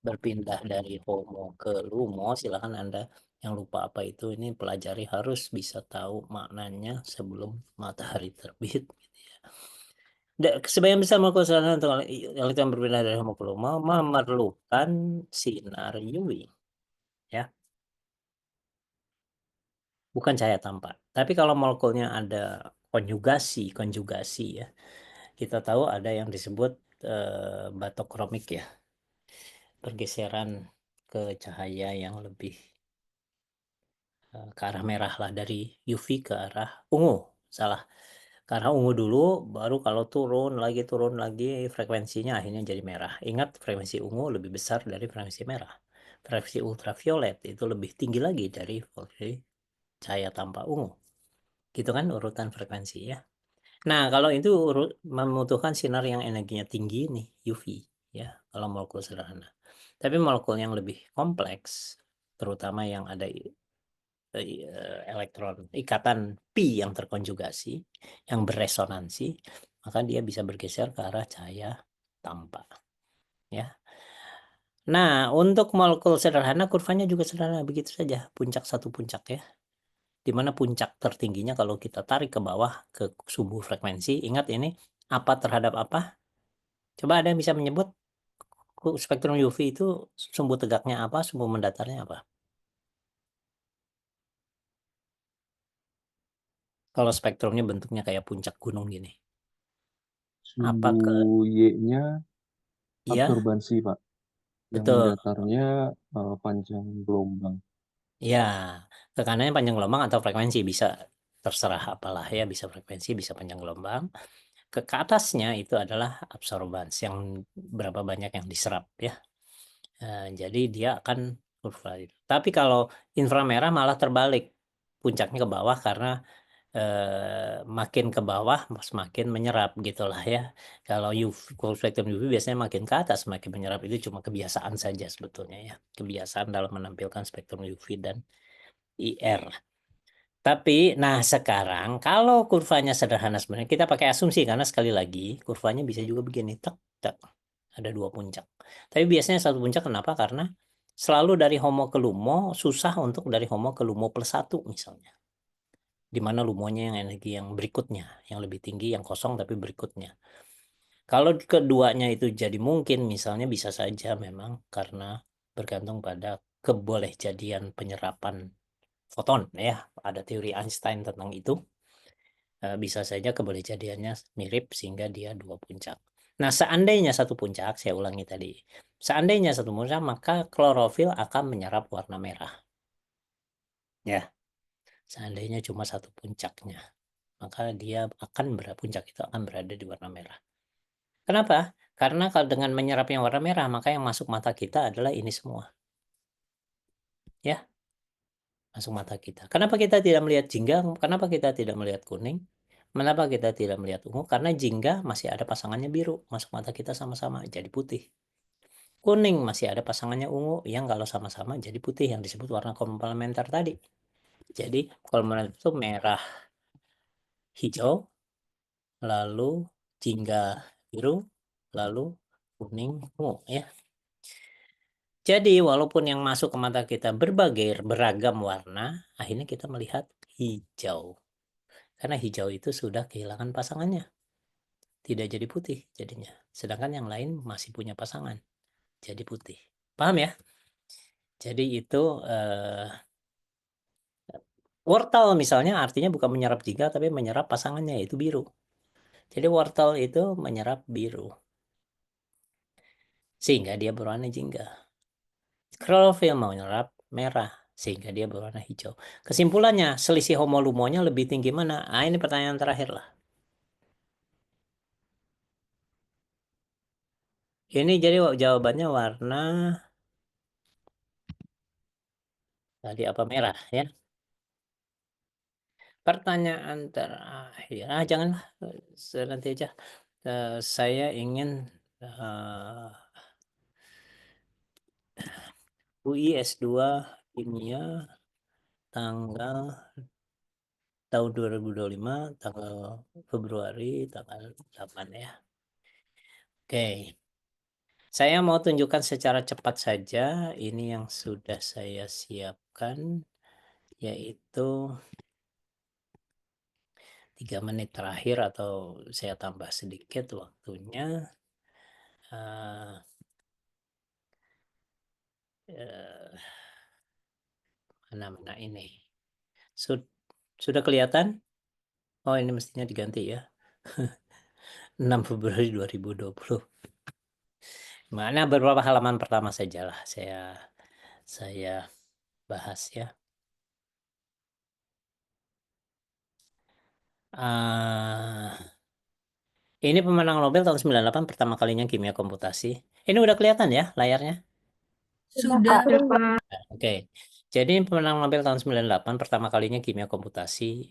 berpindah dari HOMO ke LUMO, silakan Anda yang lupa apa itu, ini pelajari, harus bisa tahu maknanya sebelum matahari terbit gitu ya. Sebagian besar molekul sederhana untuk elektron berpindah dari HOMO ke LUMO memerlukan sinar UV ya, bukan cahaya tampak. Tapi kalau molekulnya ada konjugasi ya, kita tahu ada yang disebut batokromik ya, pergeseran ke cahaya yang lebih ke arah merah lah, dari UV ke arah ungu, salah, ke arah ungu dulu, baru kalau turun lagi frekuensinya akhirnya jadi merah. Ingat, frekuensi ungu lebih besar dari frekuensi merah. Frekuensi ultraviolet itu lebih tinggi lagi dari cahaya tampak ungu. Gitu kan urutan frekuensi ya. Nah, kalau itu membutuhkan sinar yang energinya tinggi nih, UV ya, kalau molekul sederhana. Tapi molekul yang lebih kompleks, terutama yang ada elektron ikatan pi yang terkonjugasi, yang beresonansi, maka dia bisa bergeser ke arah cahaya tampak ya. Nah, untuk molekul sederhana kurvanya juga sederhana, begitu saja, puncak satu puncak ya, dimana puncak tertingginya kalau kita tarik ke bawah ke sumbu frekuensi. Ingat ini apa terhadap apa, coba ada yang bisa menyebut spektrum UV itu sumbu tegaknya apa, sumbu mendatarnya apa? Kalau spektrumnya bentuknya kayak puncak gunung gini. Apa ke Sumbu Y-nya ya, absorbansi, Pak. Yang betul. mendatarnya panjang gelombang. Ya, tekanannya panjang gelombang atau frekuensi, bisa terserah apalah ya, bisa frekuensi, bisa panjang gelombang. Ke atasnya itu adalah absorbans, yang berapa banyak yang diserap ya. Jadi dia akan kurva itu. Tapi kalau inframerah malah terbalik, puncaknya ke bawah karena makin ke bawah semakin menyerap gitulah ya. Kalau spektrum UV biasanya makin ke atas makin menyerap, itu cuma kebiasaan saja sebetulnya ya. Kebiasaan dalam menampilkan spektrum UV dan IR. Tapi nah sekarang kalau kurvanya sederhana, sebenarnya kita pakai asumsi karena sekali lagi kurvanya bisa juga begini, tek tek, ada dua puncak. Tapi biasanya satu puncak, kenapa? Karena selalu dari HOMO ke LUMO, susah untuk dari HOMO ke LUMO plus 1 misalnya. Di mana LUMO-nya yang energi yang berikutnya, yang lebih tinggi, yang kosong tapi berikutnya. Kalau keduanya itu jadi mungkin, misalnya bisa saja memang karena bergantung pada kebolehjadian penyerapan foton ya, ada teori Einstein tentang itu. Bisa saja kebolehjadiannya mirip sehingga dia dua puncak. Nah, seandainya satu puncak, saya ulangi tadi, seandainya satu puncak, maka klorofil akan menyerap warna merah ya. Seandainya cuma satu puncaknya, maka dia akan puncak itu akan berada di warna merah. Kenapa? Karena kalau dengan menyerap yang warna merah, maka yang masuk mata kita adalah ini semua ya, masuk mata kita. Kenapa kita tidak melihat jingga? Kenapa kita tidak melihat kuning? Kenapa kita tidak melihat ungu? Karena jingga masih ada pasangannya biru, masuk mata kita sama-sama jadi putih. Kuning masih ada pasangannya ungu, yang kalau sama-sama jadi putih, yang disebut warna komplementer tadi. Jadi komplementer itu merah, hijau, lalu jingga biru, lalu kuning, ungu ya. Jadi walaupun yang masuk ke mata kita beragam warna, akhirnya kita melihat hijau. Karena hijau itu sudah kehilangan pasangannya. Tidak jadi putih jadinya. Sedangkan yang lain masih punya pasangan. Jadi putih. Paham ya? Jadi itu wortel misalnya artinya bukan menyerap jingga tapi menyerap pasangannya, yaitu biru. Jadi wortel itu menyerap biru. Sehingga dia berwarna jingga. Klorofil menyerap merah. Sehingga dia berwarna hijau. Kesimpulannya, selisih homolumonya lebih tinggi mana? Ah, ini pertanyaan terakhir lah. Ini jadi jawabannya warna tadi apa, merah ya. Pertanyaan terakhir. Janganlah. Nanti aja. Saya ingin UI S2 Kimia tanggal tahun 2025, tanggal Februari, tanggal 8 ya. Oke. Saya mau tunjukkan secara cepat saja ini yang sudah saya siapkan, yaitu 3 menit terakhir atau saya tambah sedikit waktunya. Mana ini? Sudah kelihatan? Oh, ini mestinya diganti ya. 6 Februari 2020. Mana beberapa halaman pertama sajalah saya bahas ya. Ini pemenang Nobel tahun 98 pertama kalinya kimia komputasi. Ini udah kelihatan ya layarnya? Sudah. Oke. Jadi pemenang Nobel tahun 98 pertama kalinya kimia komputasi,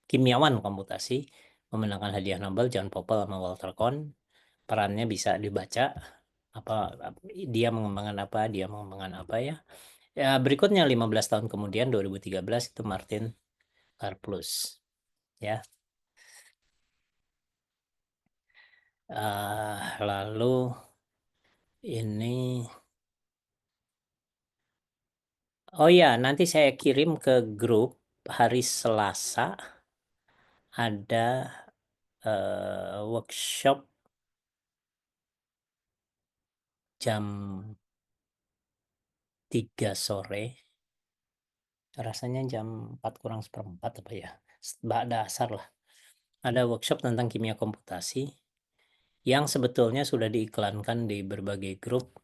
kimiawan komputasi, memenangkan hadiah Nobel John Pople sama Walter Kohn. Perannya bisa dibaca, apa dia mengembangkan apa ya. Berikutnya 15 tahun kemudian 2013 itu Martin Karplus ya. Lalu ini, oh ya, nanti saya kirim ke grup hari Selasa ada workshop jam 3 sore. Rasanya jam 4:45 apa ya. Dasar lah. Ada workshop tentang kimia komputasi yang sebetulnya sudah diiklankan di berbagai grup.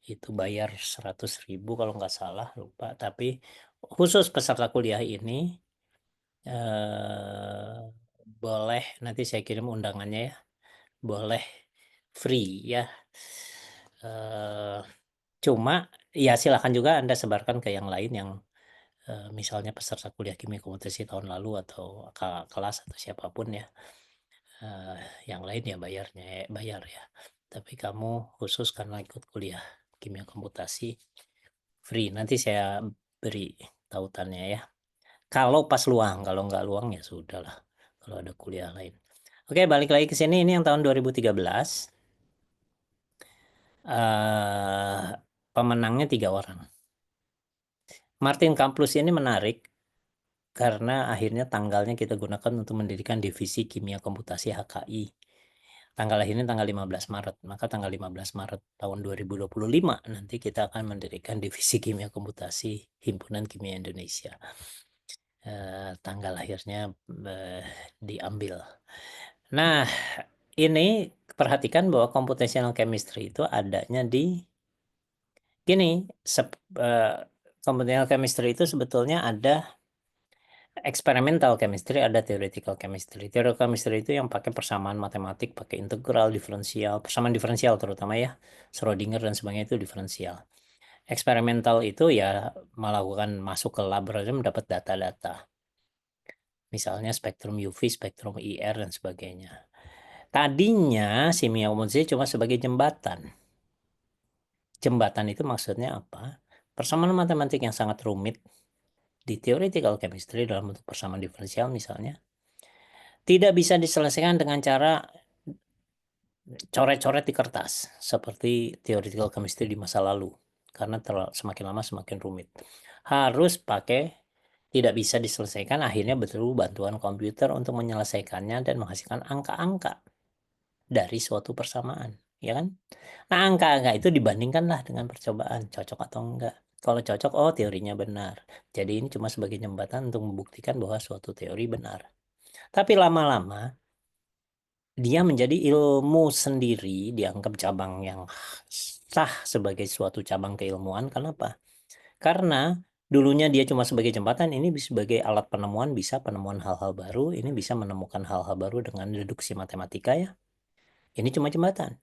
Itu bayar 100.000 kalau nggak salah, lupa. Tapi khusus peserta kuliah ini boleh, nanti saya kirim undangannya ya, boleh free ya. Cuma ya silakan juga Anda sebarkan ke yang lain yang misalnya peserta kuliah kimia komputasi tahun lalu atau kelas atau siapapun ya. Yang lain ya bayar ya. Tapi kamu khusus karena ikut kuliah kimia komputasi free. Nanti saya beri tautannya ya. Kalau pas luang, kalau nggak luang ya sudahlah. Kalau ada kuliah lain. Oke, balik lagi ke sini. Ini yang tahun 2013. Pemenangnya 3 orang. Martin Karplus ini menarik karena akhirnya tanggalnya kita gunakan untuk mendirikan divisi kimia komputasi HKI. Tanggal lahirnya tanggal 15 Maret. Maka tanggal 15 Maret tahun 2025 nanti kita akan mendirikan divisi kimia komputasi Himpunan Kimia Indonesia. Tanggal lahirnya diambil. Nah, ini perhatikan bahwa computational chemistry itu adanya di gini. Computational chemistry itu sebetulnya ada experimental chemistry, ada theoretical chemistry. Theoretical chemistry itu yang pakai persamaan matematik, pakai integral, diferensial, persamaan diferensial terutama ya, Schrödinger dan sebagainya itu diferensial. Eksperimental itu ya melakukan masuk ke laboratorium dapat data-data. Misalnya spektrum UV, spektrum IR, dan sebagainya. Tadinya Shimiya Ohmose cuma sebagai jembatan. Jembatan itu maksudnya apa? Persamaan matematik yang sangat rumit di theoretical chemistry dalam bentuk persamaan diferensial misalnya, tidak bisa diselesaikan dengan cara coret-coret di kertas seperti theoretical chemistry di masa lalu, karena semakin lama semakin rumit. Harus tidak bisa diselesaikan, akhirnya betul bantuan komputer untuk menyelesaikannya dan menghasilkan angka-angka dari suatu persamaan, ya kan? Nah, angka-angka itu dibandingkanlah dengan percobaan, cocok atau enggak. Kalau cocok, oh teorinya benar. Jadi ini cuma sebagai jembatan untuk membuktikan bahwa suatu teori benar. Tapi lama-lama dia menjadi ilmu sendiri, dianggap cabang yang sah sebagai suatu cabang keilmuan. Kenapa? Karena dulunya dia cuma sebagai jembatan, ini sebagai alat penemuan, bisa penemuan hal-hal baru, ini bisa menemukan hal-hal baru dengan deduksi matematika ya. Ini cuma jembatan.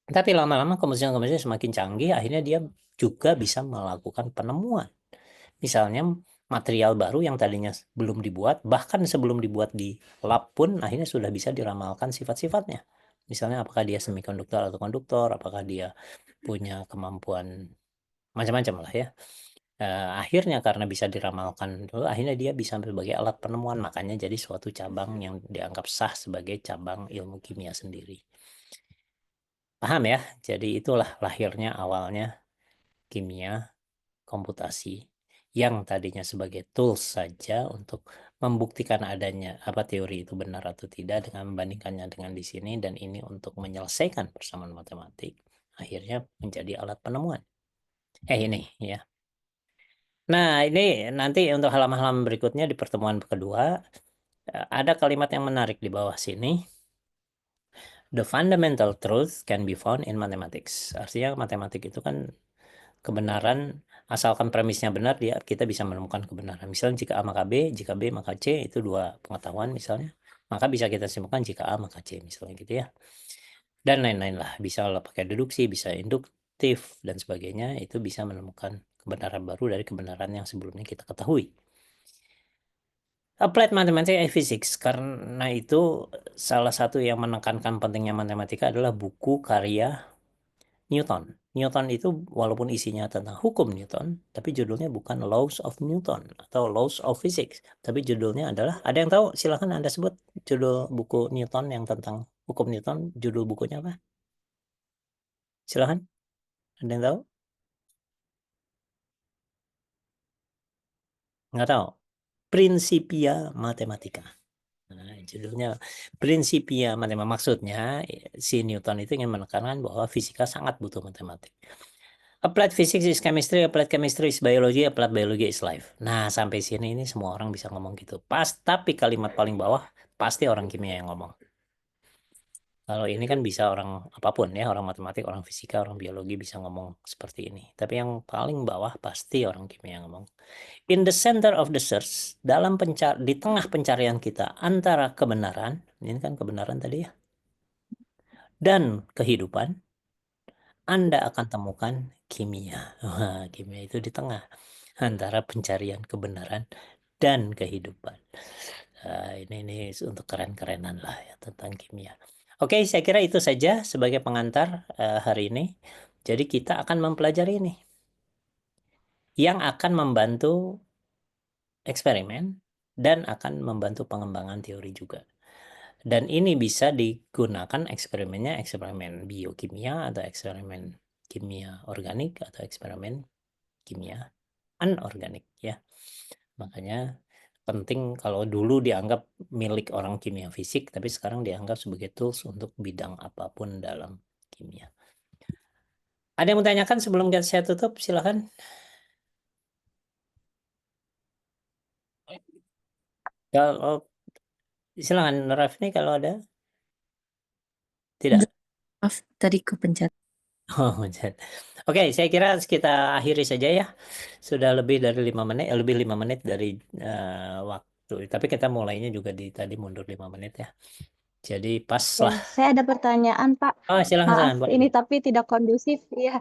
Tapi lama-lama komputer semakin canggih, akhirnya dia juga bisa melakukan penemuan. Misalnya material baru yang tadinya belum dibuat, bahkan sebelum dibuat di lab pun akhirnya sudah bisa diramalkan sifat-sifatnya. Misalnya apakah dia semikonduktor atau konduktor, apakah dia punya kemampuan macam-macam lah ya. Akhirnya karena bisa diramalkan dulu, akhirnya dia bisa sebagai alat penemuan, makanya jadi suatu cabang yang dianggap sah sebagai cabang ilmu kimia sendiri. Paham ya? Jadi itulah lahirnya awalnya kimia komputasi yang tadinya sebagai tools saja untuk membuktikan adanya teori itu benar atau tidak dengan membandingkannya dengan di sini, dan ini untuk menyelesaikan persamaan matematik, akhirnya menjadi alat penemuan. Ini ya. Nah, ini nanti untuk halaman-halaman berikutnya di pertemuan kedua ada kalimat yang menarik di bawah sini. The fundamental truth can be found in mathematics. Artinya matematik itu kan kebenaran, asalkan premisnya benar, kita bisa menemukan kebenaran. Misalnya jika A maka B, jika B maka C, itu dua pengetahuan misalnya, maka bisa kita simpulkan jika A maka C misalnya gitu ya. Dan lain-lain lah, bisa pakai deduksi, bisa induktif dan sebagainya, itu bisa menemukan kebenaran baru dari kebenaran yang sebelumnya kita ketahui. Applied Mathematics and Physics, karena itu salah satu yang menekankan pentingnya matematika adalah buku karya Newton. Newton itu walaupun isinya tentang hukum Newton, tapi judulnya bukan Laws of Newton atau Laws of Physics, tapi judulnya adalah, ada yang tahu? Silahkan Anda sebut judul buku Newton yang tentang hukum Newton, judul bukunya apa? Silahkan. Ada yang tahu? Nggak tahu. Principia Mathematica. Nah, judulnya Principia Mathematica. Maksudnya si Newton itu ingin menekankan bahwa fisika sangat butuh matematik. Applied physics is chemistry, applied chemistry is biology, applied biology is life. Nah, sampai sini ini semua orang bisa ngomong gitu. Tapi kalimat paling bawah pasti orang kimia yang ngomong. Kalau ini kan bisa orang apapun ya, orang matematik, orang fisika, orang biologi bisa ngomong seperti ini. Tapi yang paling bawah pasti orang kimia yang ngomong. In the center of the search, di tengah pencarian kita antara kebenaran, ini kan kebenaran tadi ya, dan kehidupan, Anda akan temukan kimia. Wah, kimia itu di tengah antara pencarian kebenaran dan kehidupan. Ini untuk keren-kerenan lah ya tentang kimia. Oke, saya kira itu saja sebagai pengantar hari ini. Jadi kita akan mempelajari ini yang akan membantu eksperimen dan akan membantu pengembangan teori juga. Dan ini bisa digunakan eksperimennya eksperimen biokimia atau eksperimen kimia organik atau eksperimen kimia anorganik ya. Makanya penting, kalau dulu dianggap milik orang kimia fisik, tapi sekarang dianggap sebagai tools untuk bidang apapun dalam kimia. Ada yang mau tanyakan sebelum saya tutup? Silakan. Kalau silakan Rafni kalau ada. Tidak. Maaf, tadi kepencet. Oke, saya kira kita akhiri saja ya. Sudah lebih dari 5 menit, lebih 5 menit dari waktu. Tapi kita mulainya juga tadi mundur 5 menit ya. Jadi pas lah. Saya ada pertanyaan, Pak. Oh, silakan. Maaf, ini tapi tidak kondusif. Iya.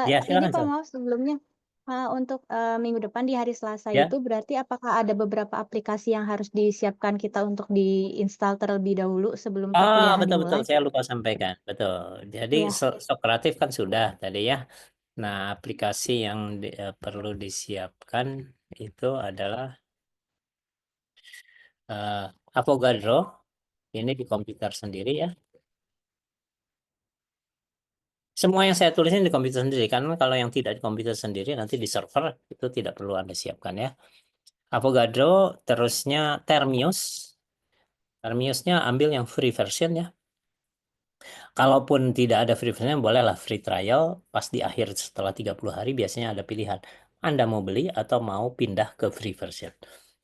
Ya, Ini silakan. Pak, maaf sebelumnya. Untuk minggu depan di hari Selasa Ya. itu berarti apakah ada beberapa aplikasi yang harus disiapkan kita untuk diinstal terlebih dahulu sebelum perkuliahan Betul, dimulai? saya lupa sampaikan. Betul. Jadi Iya. Socrative kan sudah tadi ya. Nah, aplikasi yang perlu disiapkan itu adalah Avogadro. Ini di komputer sendiri ya. Semua yang saya tulisin di komputer sendiri, karena kalau yang tidak di komputer sendiri nanti di server itu tidak perlu Anda siapkan ya. Avogadro, terusnya Termius. Termiusnya ambil yang free version ya. Kalaupun tidak ada free version, bolehlah free trial. Pas di akhir setelah 30 hari biasanya ada pilihan. Anda mau beli atau mau pindah ke free version.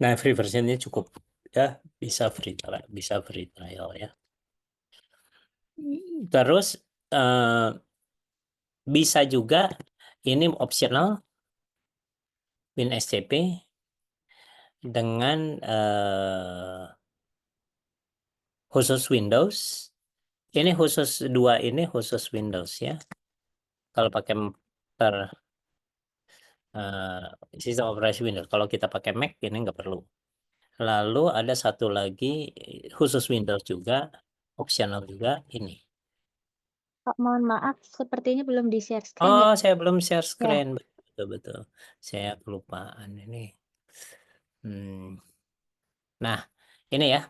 Nah, free versionnya cukup ya, bisa free trial ya. Terus bisa juga ini optional WinSCP dengan khusus Windows. Ini khusus ini khusus Windows ya. Kalau pakai sistem operasi Windows. Kalau kita pakai Mac ini nggak perlu. Lalu ada satu lagi khusus Windows juga, optional juga ini. Pak, mohon maaf, sepertinya belum di-share screen ya. Saya belum share Ya. screen. Betul. Saya kelupaan ini. Nah, ini ya.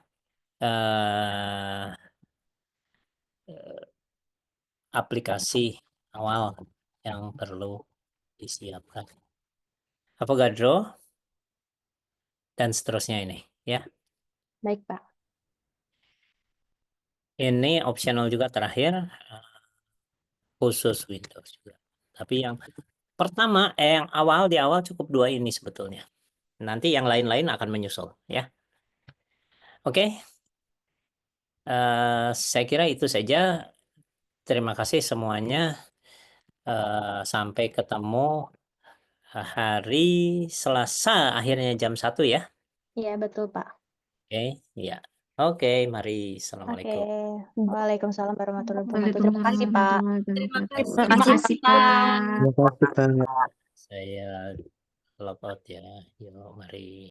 Aplikasi awal yang perlu disiapkan. Avogadro dan seterusnya ini ya. Baik, Pak. Ini optional juga terakhir, khusus Windows juga. Tapi yang pertama, yang di awal cukup 2 ini sebetulnya. Nanti yang lain-lain akan menyusul ya. Oke. Saya kira itu saja. Terima kasih semuanya. Sampai ketemu hari Selasa akhirnya jam 1 ya. Iya, betul, Pak. Oke, ya. Oke, mari. Oke. Assalamualaikum. Waalaikumsalam warahmatullahi wabarakatuh. Terima kasih, Pak. Terima kasih. Terima kasih, Pak. Terima kasih, Pak. Saya log out ya. Yuk, mari.